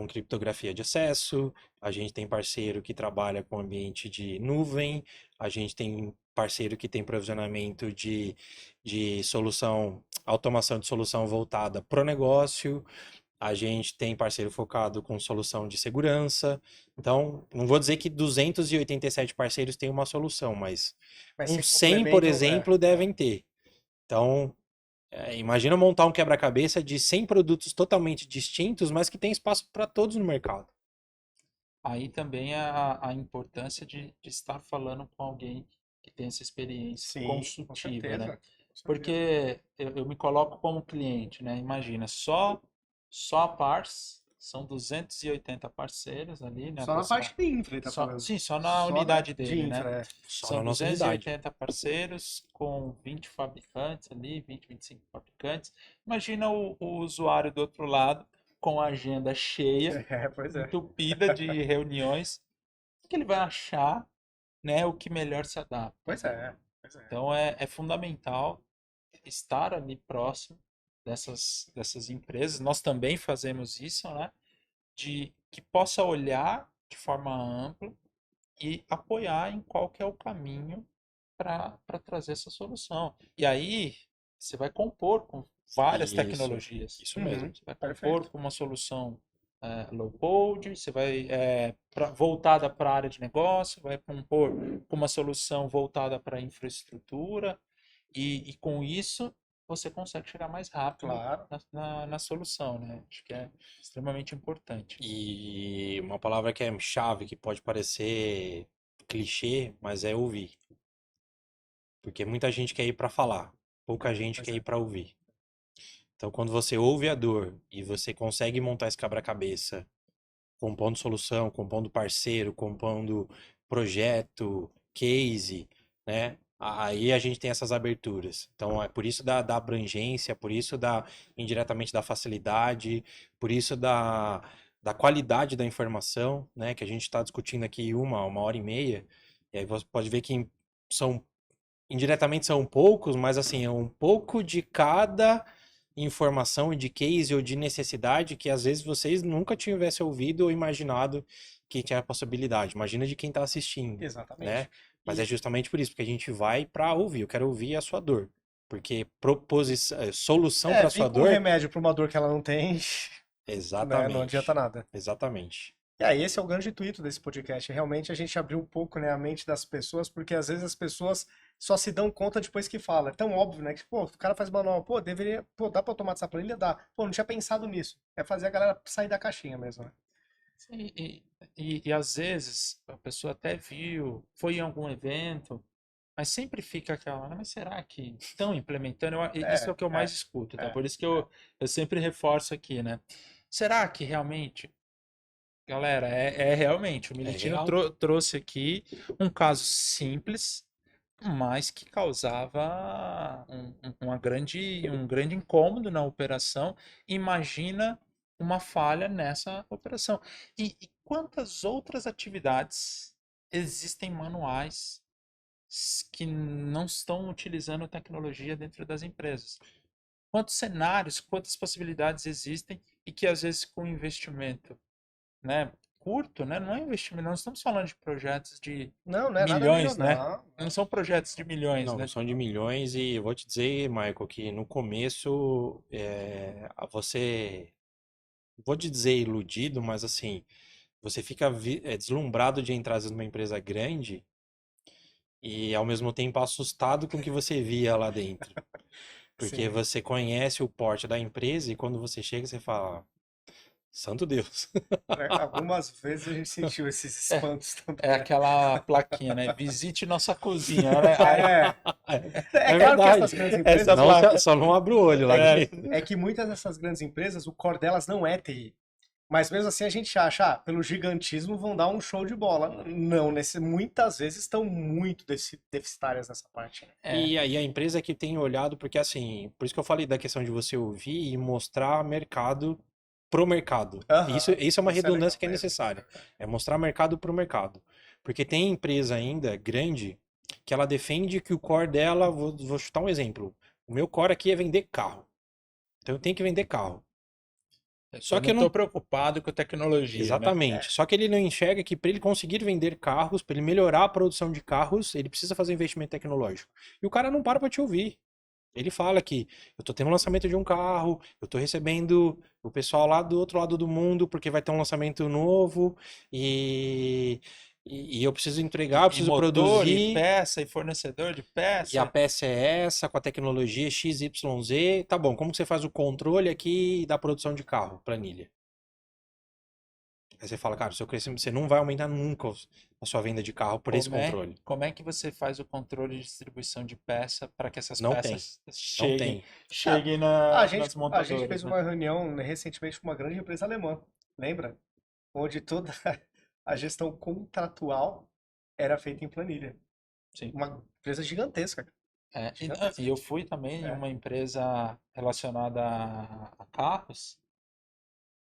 criptografia de acesso, a gente tem parceiro que trabalha com ambiente de nuvem, a gente tem parceiro que tem provisionamento de solução, automação de solução voltada para o negócio, a gente tem parceiro focado com solução de segurança. Então, não vou dizer que 287 parceiros têm uma solução, mas Mas se uns 100, por complementam, exemplo, devem ter. Então, imagina montar um quebra-cabeça de 100 produtos totalmente distintos, mas que tem espaço para todos no mercado. Aí também a importância de estar falando com alguém que tem essa experiência Sim, com consultiva, certeza. né? Com certeza. Porque eu me coloco como cliente, né? Imagina, só a Pars, são 280 parceiros ali, né? Só na parte de infra ele tá falando. Sim, só na Só unidade de dele, né? infra, é. Só São na nossa unidade. 280 parceiros com 20 fabricantes ali, 20, 25 fabricantes. Imagina o usuário do outro lado com a agenda cheia, É, pois é. entupida de reuniões. O que ele vai achar, né, o que melhor se adapta? Pois é. Pois é. Então é fundamental estar ali próximo dessas empresas. Nós também fazemos isso, né? De que possa olhar de forma ampla e apoiar em qual que é o caminho para trazer essa solução. E aí você vai compor com várias tecnologias. Isso mesmo. Você vai Perfeito. compor com uma solução low code, você vai voltada para a área de negócio, vai compor com uma solução voltada para a infraestrutura e com isso você consegue chegar mais rápido Claro. na solução, né? Acho que é extremamente importante. E uma palavra que é chave, que pode parecer clichê, mas é ouvir. Porque muita gente quer ir para falar, pouca gente Pois quer é. ir para ouvir. Então, quando você ouve a dor e você consegue montar esse quebra-cabeça, compondo solução, compondo parceiro, compondo projeto, case, né? Aí a gente tem essas aberturas. Então, é por isso da abrangência, por isso indiretamente da facilidade, por isso da qualidade da informação, né? Que a gente está discutindo aqui uma hora e meia. E aí você pode ver que são indiretamente são poucos, mas assim, é um pouco de cada informação de case ou de necessidade que às vezes vocês nunca tivessem ouvido ou imaginado que tinha a possibilidade. Imagina de quem está assistindo, Exatamente. né? Mas E- é justamente por isso, porque a gente vai para ouvir, eu quero ouvir a sua dor. Porque solução para a vir sua com um dor, remédio para uma dor que ela não tem, né, não adianta exatamente. nada. Exatamente. E aí, esse é o grande intuito desse podcast. Realmente a gente abriu um pouco, né, a mente das pessoas, porque às vezes as pessoas só se dão conta depois que fala. É tão óbvio, né? Que, pô, o cara faz manual, pô, deveria, pô, dá pra automatizar essa planilha? Dá. Pô, não tinha pensado nisso. É fazer a galera sair da caixinha mesmo, né? Sim, e às vezes a pessoa até viu, foi em algum evento, mas sempre fica aquela, mas será que estão implementando? Isso é É, o que eu é, mais escuto, tá? é. Por isso que eu sempre reforço aqui, né? Será que realmente, galera, é realmente, o É Militino real. trouxe aqui um caso simples, mas que causava um grande incômodo na operação. Imagina uma falha nessa operação. E quantas outras atividades existem manuais que não estão utilizando tecnologia dentro das empresas? Quantos cenários, quantas possibilidades existem e que às vezes com investimento, né, curto, né, não é investimento, não estamos falando de projetos de Não, não é nada milhões, né? milionário. Não são projetos de milhões, Não, não né? são de milhões e eu vou te dizer, Michael, que no começo você, vou te dizer iludido, mas assim, você fica deslumbrado de entrar às vezes, numa empresa grande e ao mesmo tempo assustado com o que você via lá dentro. Porque Sim. você conhece o porte da empresa e quando você chega você fala, santo Deus. Algumas vezes a gente sentiu esses É, espantos é também. aquela plaquinha, né? Visite nossa cozinha, né? Aí, É, é É claro que verdade. essas grandes essa empresas, Não, placa. só não abre o olho lá É, dentro. é que muitas dessas grandes empresas, o core delas não é TI. Mas mesmo assim a gente acha, pelo gigantismo vão dar um show de bola. Não, muitas vezes estão muito deficitárias nessa parte, né? é, E aí a empresa que tem olhado, porque assim, por isso que eu falei da questão de você ouvir e mostrar mercado pro mercado. Aham, Isso é uma isso é legal redundância que é mesmo. necessária. É mostrar mercado pro mercado. Porque tem empresa ainda grande que ela defende que o core dela, vou chutar um exemplo. O meu core aqui é vender carro. Então eu tenho que vender carro. Só eu que não eu não. estou preocupado com tecnologia, né? Exatamente. Só que ele não enxerga que para ele conseguir vender carros, para ele melhorar a produção de carros, ele precisa fazer investimento tecnológico. E o cara não para te ouvir. Ele fala que eu tô tendo um lançamento de um carro, eu tô recebendo o pessoal lá do outro lado do mundo porque vai ter um lançamento novo e eu preciso entregar, eu E preciso motor, e produzir. peça, e fornecedor de E a peça. peça é essa, com a tecnologia XYZ. Tá bom, como que você faz o controle aqui da produção de carro, planilha? Aí você fala, cara, o seu crescimento, você não vai aumentar nunca a sua venda de carro por esse controle. Como é que você faz o controle de distribuição de peça para que essas Não tem. peças Não tem. cheguem A gente, nas a gente montadoras, fez né? uma reunião, né, recentemente com uma grande empresa alemã, lembra? Onde toda a gestão contratual era feita em planilha. Sim. Uma empresa gigantesca. Gigantesca. E eu fui também em É. uma empresa relacionada a carros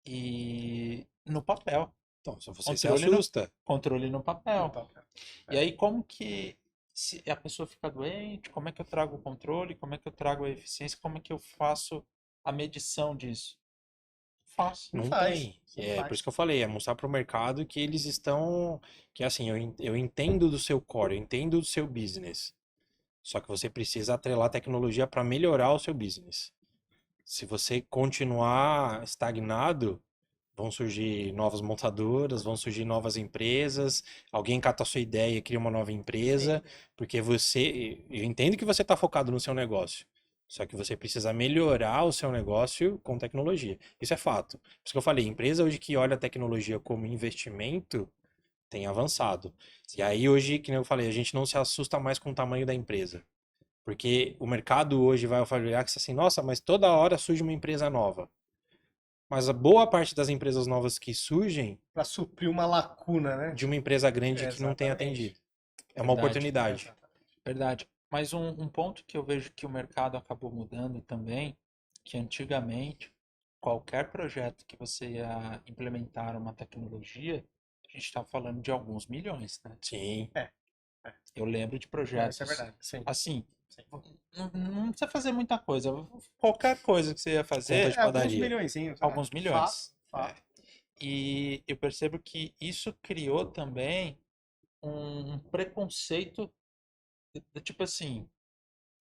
e no papel. Então, se você se Controle no, assusta, controle no No papel. papel. E aí, como que, se a pessoa fica doente, como é que eu trago o controle, como é que eu trago a eficiência, como é que eu faço a medição disso? Faço. Não não faz. tem. Não É por faz. isso que eu falei, é mostrar para o mercado que eles estão, que assim, eu entendo do seu core, eu entendo do seu business. Só que você precisa atrelar tecnologia para melhorar o seu business. Se você continuar estagnado, vão surgir novas montadoras, vão surgir novas empresas, alguém cata a sua ideia e cria uma nova empresa, Sim. porque eu entendo que você está focado no seu negócio, só que você precisa melhorar o seu negócio com tecnologia. Isso é fato. Por isso que eu falei, empresa hoje que olha a tecnologia como investimento tem avançado. E aí hoje, que nem eu falei, a gente não se assusta mais com o tamanho da empresa. Porque o mercado hoje vai olhar que assim, nossa, mas toda hora surge uma empresa nova. Mas a boa parte das empresas novas que surgem Para suprir uma lacuna, né? de uma empresa grande que não tem Exatamente. atendido. É uma Verdade, oportunidade. Exatamente. verdade. Mas um ponto que eu vejo que o mercado acabou mudando também, que antigamente, qualquer projeto que você ia implementar uma tecnologia, a gente está falando de alguns milhões, né? Sim. É, é. Eu lembro de Não, isso é projetos verdade. Sim. assim, Sim. não precisa fazer muita coisa. Qualquer coisa que você ia Conta fazer, de Alguns padaria. milhõezinhos. alguns Fato, milhões. fato. E eu percebo que isso criou também um preconceito tipo assim,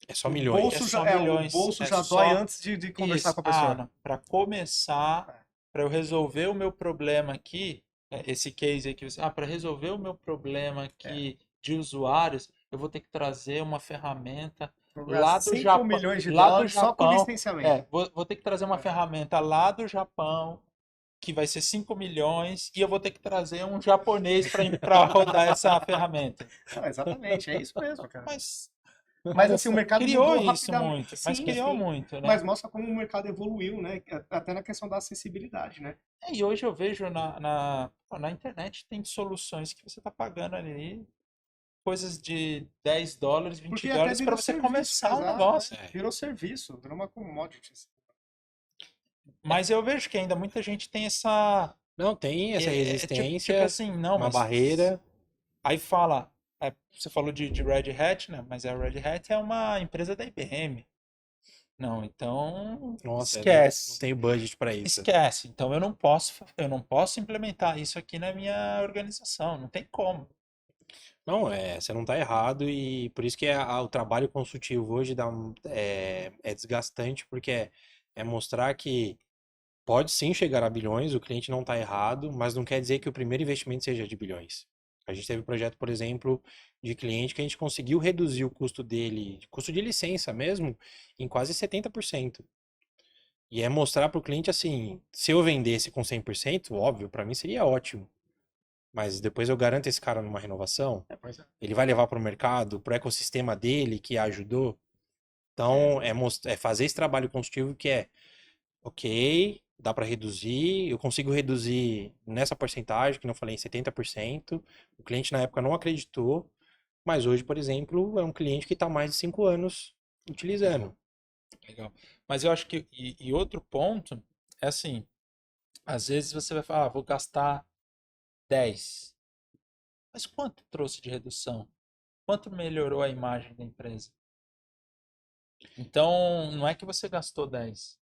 É só O milhões. é bolso só já, o milhões, bolso é já dói só antes de conversar isso. com a Ah, pessoa. não. Para começar, É. para eu resolver o meu problema aqui, esse case aqui, para resolver o meu problema É. aqui de usuários, eu vou ter que trazer uma ferramenta Vou lá gastar do 5 Japão, milhões de lá do dólares só com Japão, licenciamento. vou ter que trazer uma É. ferramenta lá do Japão, que vai ser 5 milhões, e eu vou ter que trazer um japonês para rodar essa ferramenta. Não, exatamente, é isso mesmo, cara. Mas Mas assim, o mercado criou mudou isso rapidamente. muito, mas Sim, criou sim. muito, né? Mas mostra como o mercado evoluiu, né? Até na questão da acessibilidade, né? E hoje eu vejo na internet tem soluções que você está pagando ali coisas de 10 dólares, 20 Porque até dólares para virou você serviço, começar o exato, negócio. né? Virou serviço, virou uma commodity. Mas eu vejo que ainda muita gente tem essa. Não tem essa Tipo resistência, assim, não, uma mas. barreira. Aí fala. Você falou de Red Hat, né? Mas a Red Hat é uma empresa da IBM. Não, então. Nossa, não Esquece. tenho budget para isso. Esquece. Então eu não posso implementar isso aqui na minha organização. Não tem como. Não, você não está errado e por isso que o trabalho consultivo hoje é desgastante, porque é mostrar que pode sim chegar a bilhões, o cliente não está errado, mas não quer dizer que o primeiro investimento seja de bilhões. A gente teve um projeto, por exemplo, de cliente que a gente conseguiu reduzir o custo dele, custo de licença mesmo, em quase 70%. E é mostrar para o cliente assim, se eu vendesse com 100%, óbvio, para mim seria ótimo. Mas depois eu garanto esse cara numa renovação, Pois é. ele vai levar para o mercado, para o ecossistema dele que ajudou. Então, é fazer esse trabalho consultivo que ok, dá para reduzir, eu consigo reduzir nessa porcentagem, que não falei, em 70%. O cliente na época não acreditou, mas hoje, por exemplo, é um cliente que está mais de 5 anos utilizando. Legal. Mas eu acho que. E outro ponto é assim: às vezes você vai falar, vou gastar 10. Mas quanto trouxe de redução? Quanto melhorou a imagem da empresa? Então, não é que você gastou 10.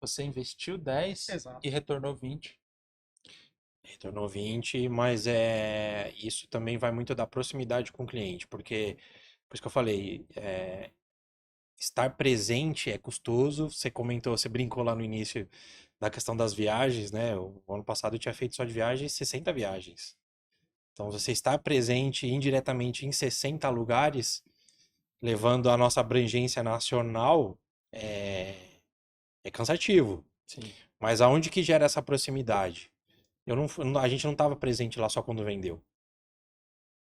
Você investiu 10 Exato. e retornou 20. Retornou 20, mas isso também vai muito da proximidade com o cliente, porque, por isso que eu falei, estar presente é custoso. Você comentou, você brincou lá no início da questão das viagens, né? O ano passado eu tinha feito só de viagens 60 viagens. Então, você estar presente indiretamente em 60 lugares, levando a nossa abrangência nacional, é cansativo. Sim. Mas aonde que gera essa proximidade? a gente não estava presente lá só quando vendeu.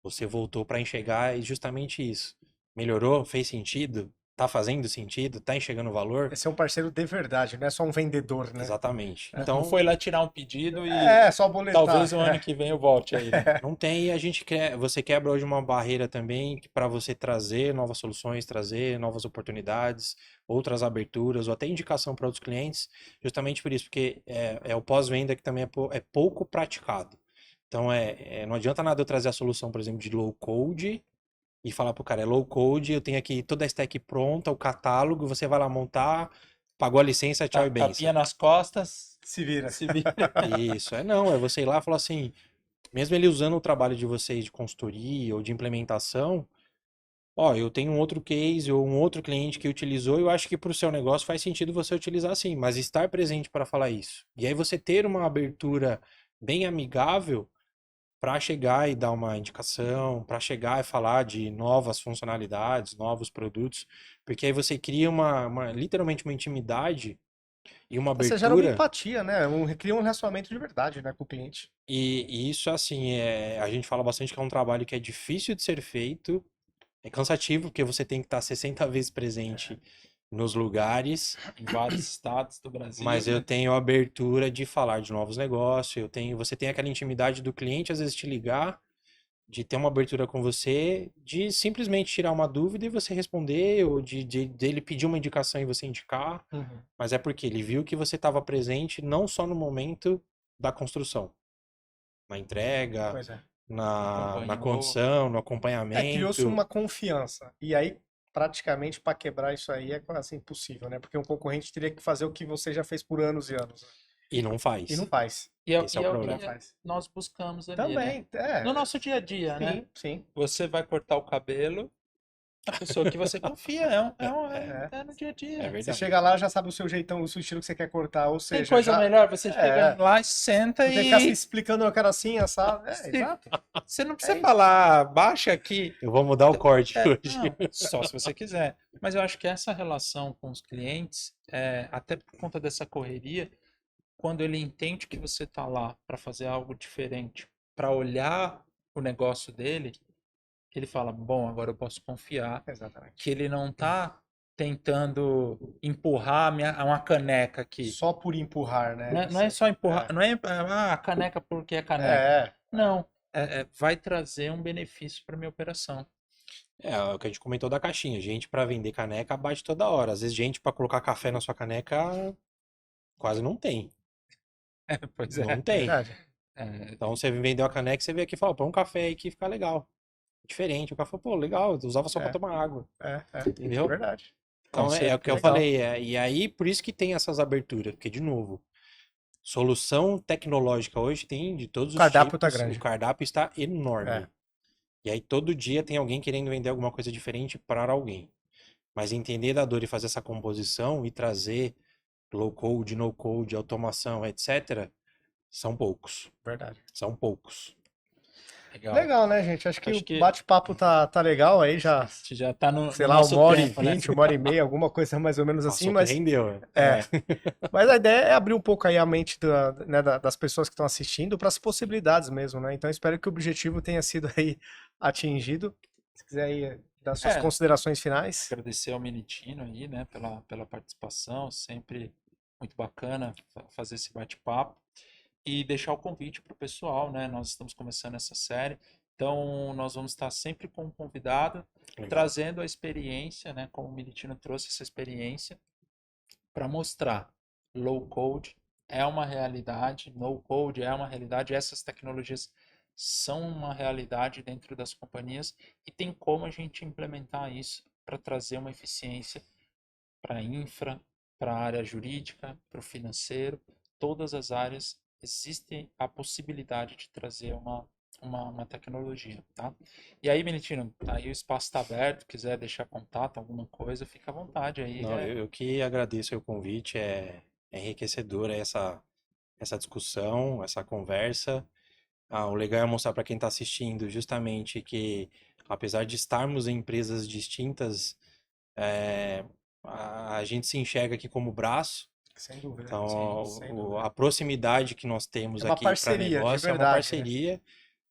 Você voltou para enxergar justamente isso. Melhorou? Fez sentido? Tá fazendo sentido? Tá enxergando o valor? Esse é um parceiro de verdade, não é só um vendedor, né? Exatamente. Não Então, foi lá tirar um pedido e É, só boletar. talvez o ano que vem eu volte aí, né? não tem, e a gente quer, você quebra hoje uma barreira também para você trazer novas soluções, trazer novas oportunidades, outras aberturas, ou até indicação para outros clientes, justamente por isso, porque é o pós-venda que também é pouco praticado. Então, não adianta nada eu trazer a solução, por exemplo, de low code e falar pro cara, é low code, eu tenho aqui toda a stack pronta, o catálogo, você vai lá montar, pagou a licença, tchau e benção. Tapinha nas costas, Se vira. se vira. Isso, não, é você ir lá e falar assim, mesmo ele usando o trabalho de vocês de consultoria ou de implementação, ó, eu tenho um outro case ou um outro cliente que utilizou, eu acho que para o seu negócio faz sentido você utilizar sim, mas estar presente para falar isso. E aí você ter uma abertura bem amigável para chegar e dar uma indicação, para chegar e falar de novas funcionalidades, novos produtos, porque aí você cria literalmente uma intimidade e uma Você gera uma abertura. empatia, né? Cria um relacionamento de verdade, né, com o cliente. E isso, assim, a gente fala bastante que é um trabalho que é difícil de ser feito, é cansativo, porque você tem que estar 60 vezes presente nos lugares, Em vários estados do Brasil, mas eu né? tenho a abertura de falar de novos negócios, você tem aquela intimidade do cliente, às vezes te ligar, de ter uma abertura com você, de simplesmente tirar uma dúvida e você responder, ou dele pedir uma indicação e você indicar, Uhum. mas é porque ele viu que você estava presente não só no momento da construção, na entrega, Pois é. na Acompanhou. condição, no Criou-se acompanhamento. uma confiança. E aí, praticamente, para quebrar isso aí é quase impossível, né? Porque um concorrente teria que fazer o que você já fez por anos e anos, né? E não E não faz. faz. Esse é o E problema. não faz. nós buscamos ali, né? Também, é. No nosso dia a dia, né? Sim, sim. Você vai cortar o cabelo, a pessoa que você confia, É. é no dia a É dia. Você verdade. chega lá, já sabe o seu jeitão, o seu estilo que você quer cortar, ou Tem seja, coisa já melhor, você é, chega lá e senta não tem que ficar se e explicando, eu quero assim, assado. É, se- exato. você não precisa isso. falar, baixa aqui. Eu vou mudar o corte hoje. Não, só se você quiser. Mas eu acho que essa relação com os clientes, até por conta dessa correria, quando ele entende que você está lá para fazer algo diferente, para olhar o negócio dele, ele fala: bom, agora eu posso confiar Exatamente. que ele não está tentando empurrar uma caneca aqui. Só por empurrar, né? Não é só empurrar, É. não é a caneca porque é caneca. É, Não, vai trazer um benefício para minha operação. É o que a gente comentou da caixinha. Gente para vender caneca bate toda hora. Às vezes gente para colocar café na sua caneca quase não tem. Pois Não é. tem. verdade. Então você vendeu a caneca, você vê aqui e fala, põe um café aí que fica legal. Diferente. O cara falou, pô, legal, eu usava só pra É. tomar água. É Entendeu? verdade. Então Com é o que eu certeza. falei. E aí, por isso que tem essas aberturas. Porque, de novo, solução tecnológica hoje tem de todos O os cardápio tá tipos. grande. O cardápio está enorme. É. E aí todo dia tem alguém querendo vender alguma coisa diferente para alguém. Mas entender da dor e fazer essa composição e trazer low code, no code, automação, etc., são poucos. Verdade. São poucos. Legal. Legal, né, gente? Acho que Acho o que- bate-papo tá legal aí, já, A gente já tá no sei no lá, nosso 1h20, tempo, né? 1h30, alguma coisa mais ou menos Nossa, assim, o que mas rendeu. Né? é. Mas a ideia é abrir um pouco aí a mente né, das pessoas que estão assistindo para as possibilidades mesmo, né? Então espero que o objetivo tenha sido aí atingido. Se quiser aí dar suas É. considerações finais. Agradecer ao Militino aí, né, pela participação, sempre muito bacana fazer esse bate-papo e deixar o convite para o pessoal, né? Nós estamos começando essa série, então nós vamos estar sempre com um convidado Legal. trazendo a experiência, né? Como o Militino trouxe essa experiência para mostrar low code é uma realidade, no code é uma realidade, essas tecnologias são uma realidade dentro das companhias e tem como a gente implementar isso para trazer uma eficiência para a infra, para a área jurídica, para o financeiro, todas as áreas existe a possibilidade de trazer uma tecnologia, tá? E aí, Benitino, aí o espaço está aberto, quiser deixar contato, alguma coisa, fica à vontade aí. Não, eu que agradeço o convite, é enriquecedora essa discussão, essa conversa. O legal é mostrar para quem está assistindo justamente que, apesar de estarmos em empresas distintas, a gente se enxerga aqui como braço, Sem dúvida. Então, Sem dúvida. a proximidade que nós temos É uma aqui para parceria, de negócio é uma verdade, né? parceria.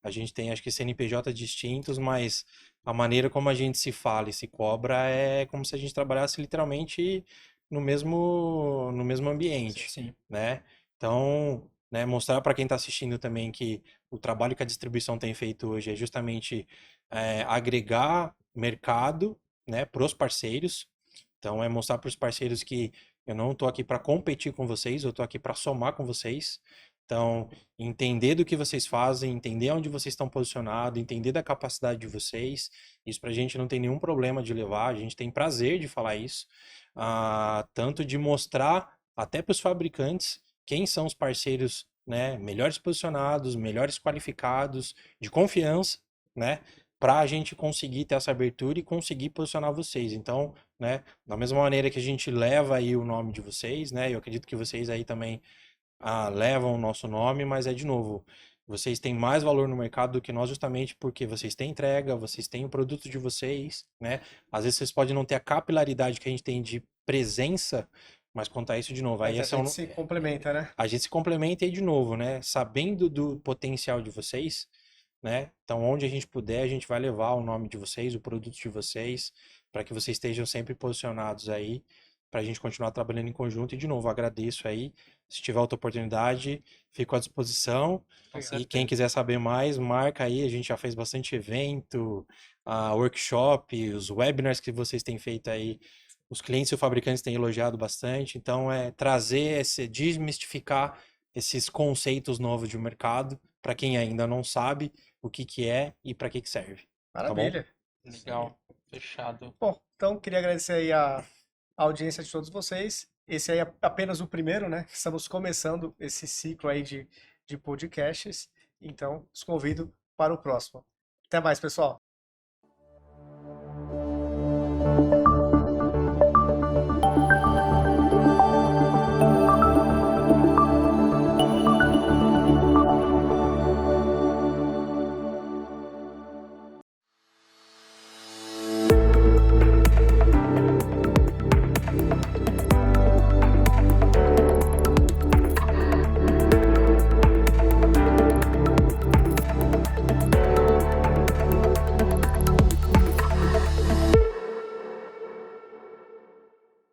A gente tem, acho que, CNPJ distintos, mas a maneira como a gente se fala e se cobra é como se a gente trabalhasse literalmente no mesmo ambiente, Sim. né? Então, né, mostrar para quem está assistindo também que o trabalho que a distribuição tem feito hoje é justamente agregar mercado, né, para os parceiros. Então, é mostrar para os parceiros que eu não estou aqui para competir com vocês, eu estou aqui para somar com vocês. Então, entender do que vocês fazem, entender onde vocês estão posicionados, entender da capacidade de vocês. Isso para a gente não tem nenhum problema de levar, a gente tem prazer de falar isso. Tanto de mostrar até para os fabricantes quem são os parceiros, né, melhores posicionados, melhores qualificados, de confiança, né, para a gente conseguir ter essa abertura e conseguir posicionar vocês. Então, né, da mesma maneira que a gente leva aí o nome de vocês, né, eu acredito que vocês aí também levam o nosso nome, mas de novo, vocês têm mais valor no mercado do que nós justamente porque vocês têm entrega, vocês têm o produto de vocês, né? Às vezes vocês podem não ter a capilaridade que a gente tem de presença, mas contar isso de novo. Aí Mas a gente se complementa, né? a gente se complementa aí de novo, né? Sabendo do potencial de vocês, né? Então, onde a gente puder, a gente vai levar o nome de vocês, o produto de vocês, para que vocês estejam sempre posicionados aí, para a gente continuar trabalhando em conjunto. E, de novo, agradeço aí. Se tiver outra oportunidade, fico à disposição. Obrigado. E quem quiser saber mais, marca aí. A gente já fez bastante evento, workshop, os webinars que vocês têm feito aí. Os clientes e os fabricantes têm elogiado bastante. Então, desmistificar esses conceitos novos de mercado para quem ainda não sabe o que é e para que serve. Tá bom? Maravilha. Legal. Fechado. Bom, então queria agradecer aí a audiência de todos vocês. Esse aí é apenas o primeiro, né? Estamos começando esse ciclo aí de podcasts. Então, os convido para o próximo. Até mais, pessoal.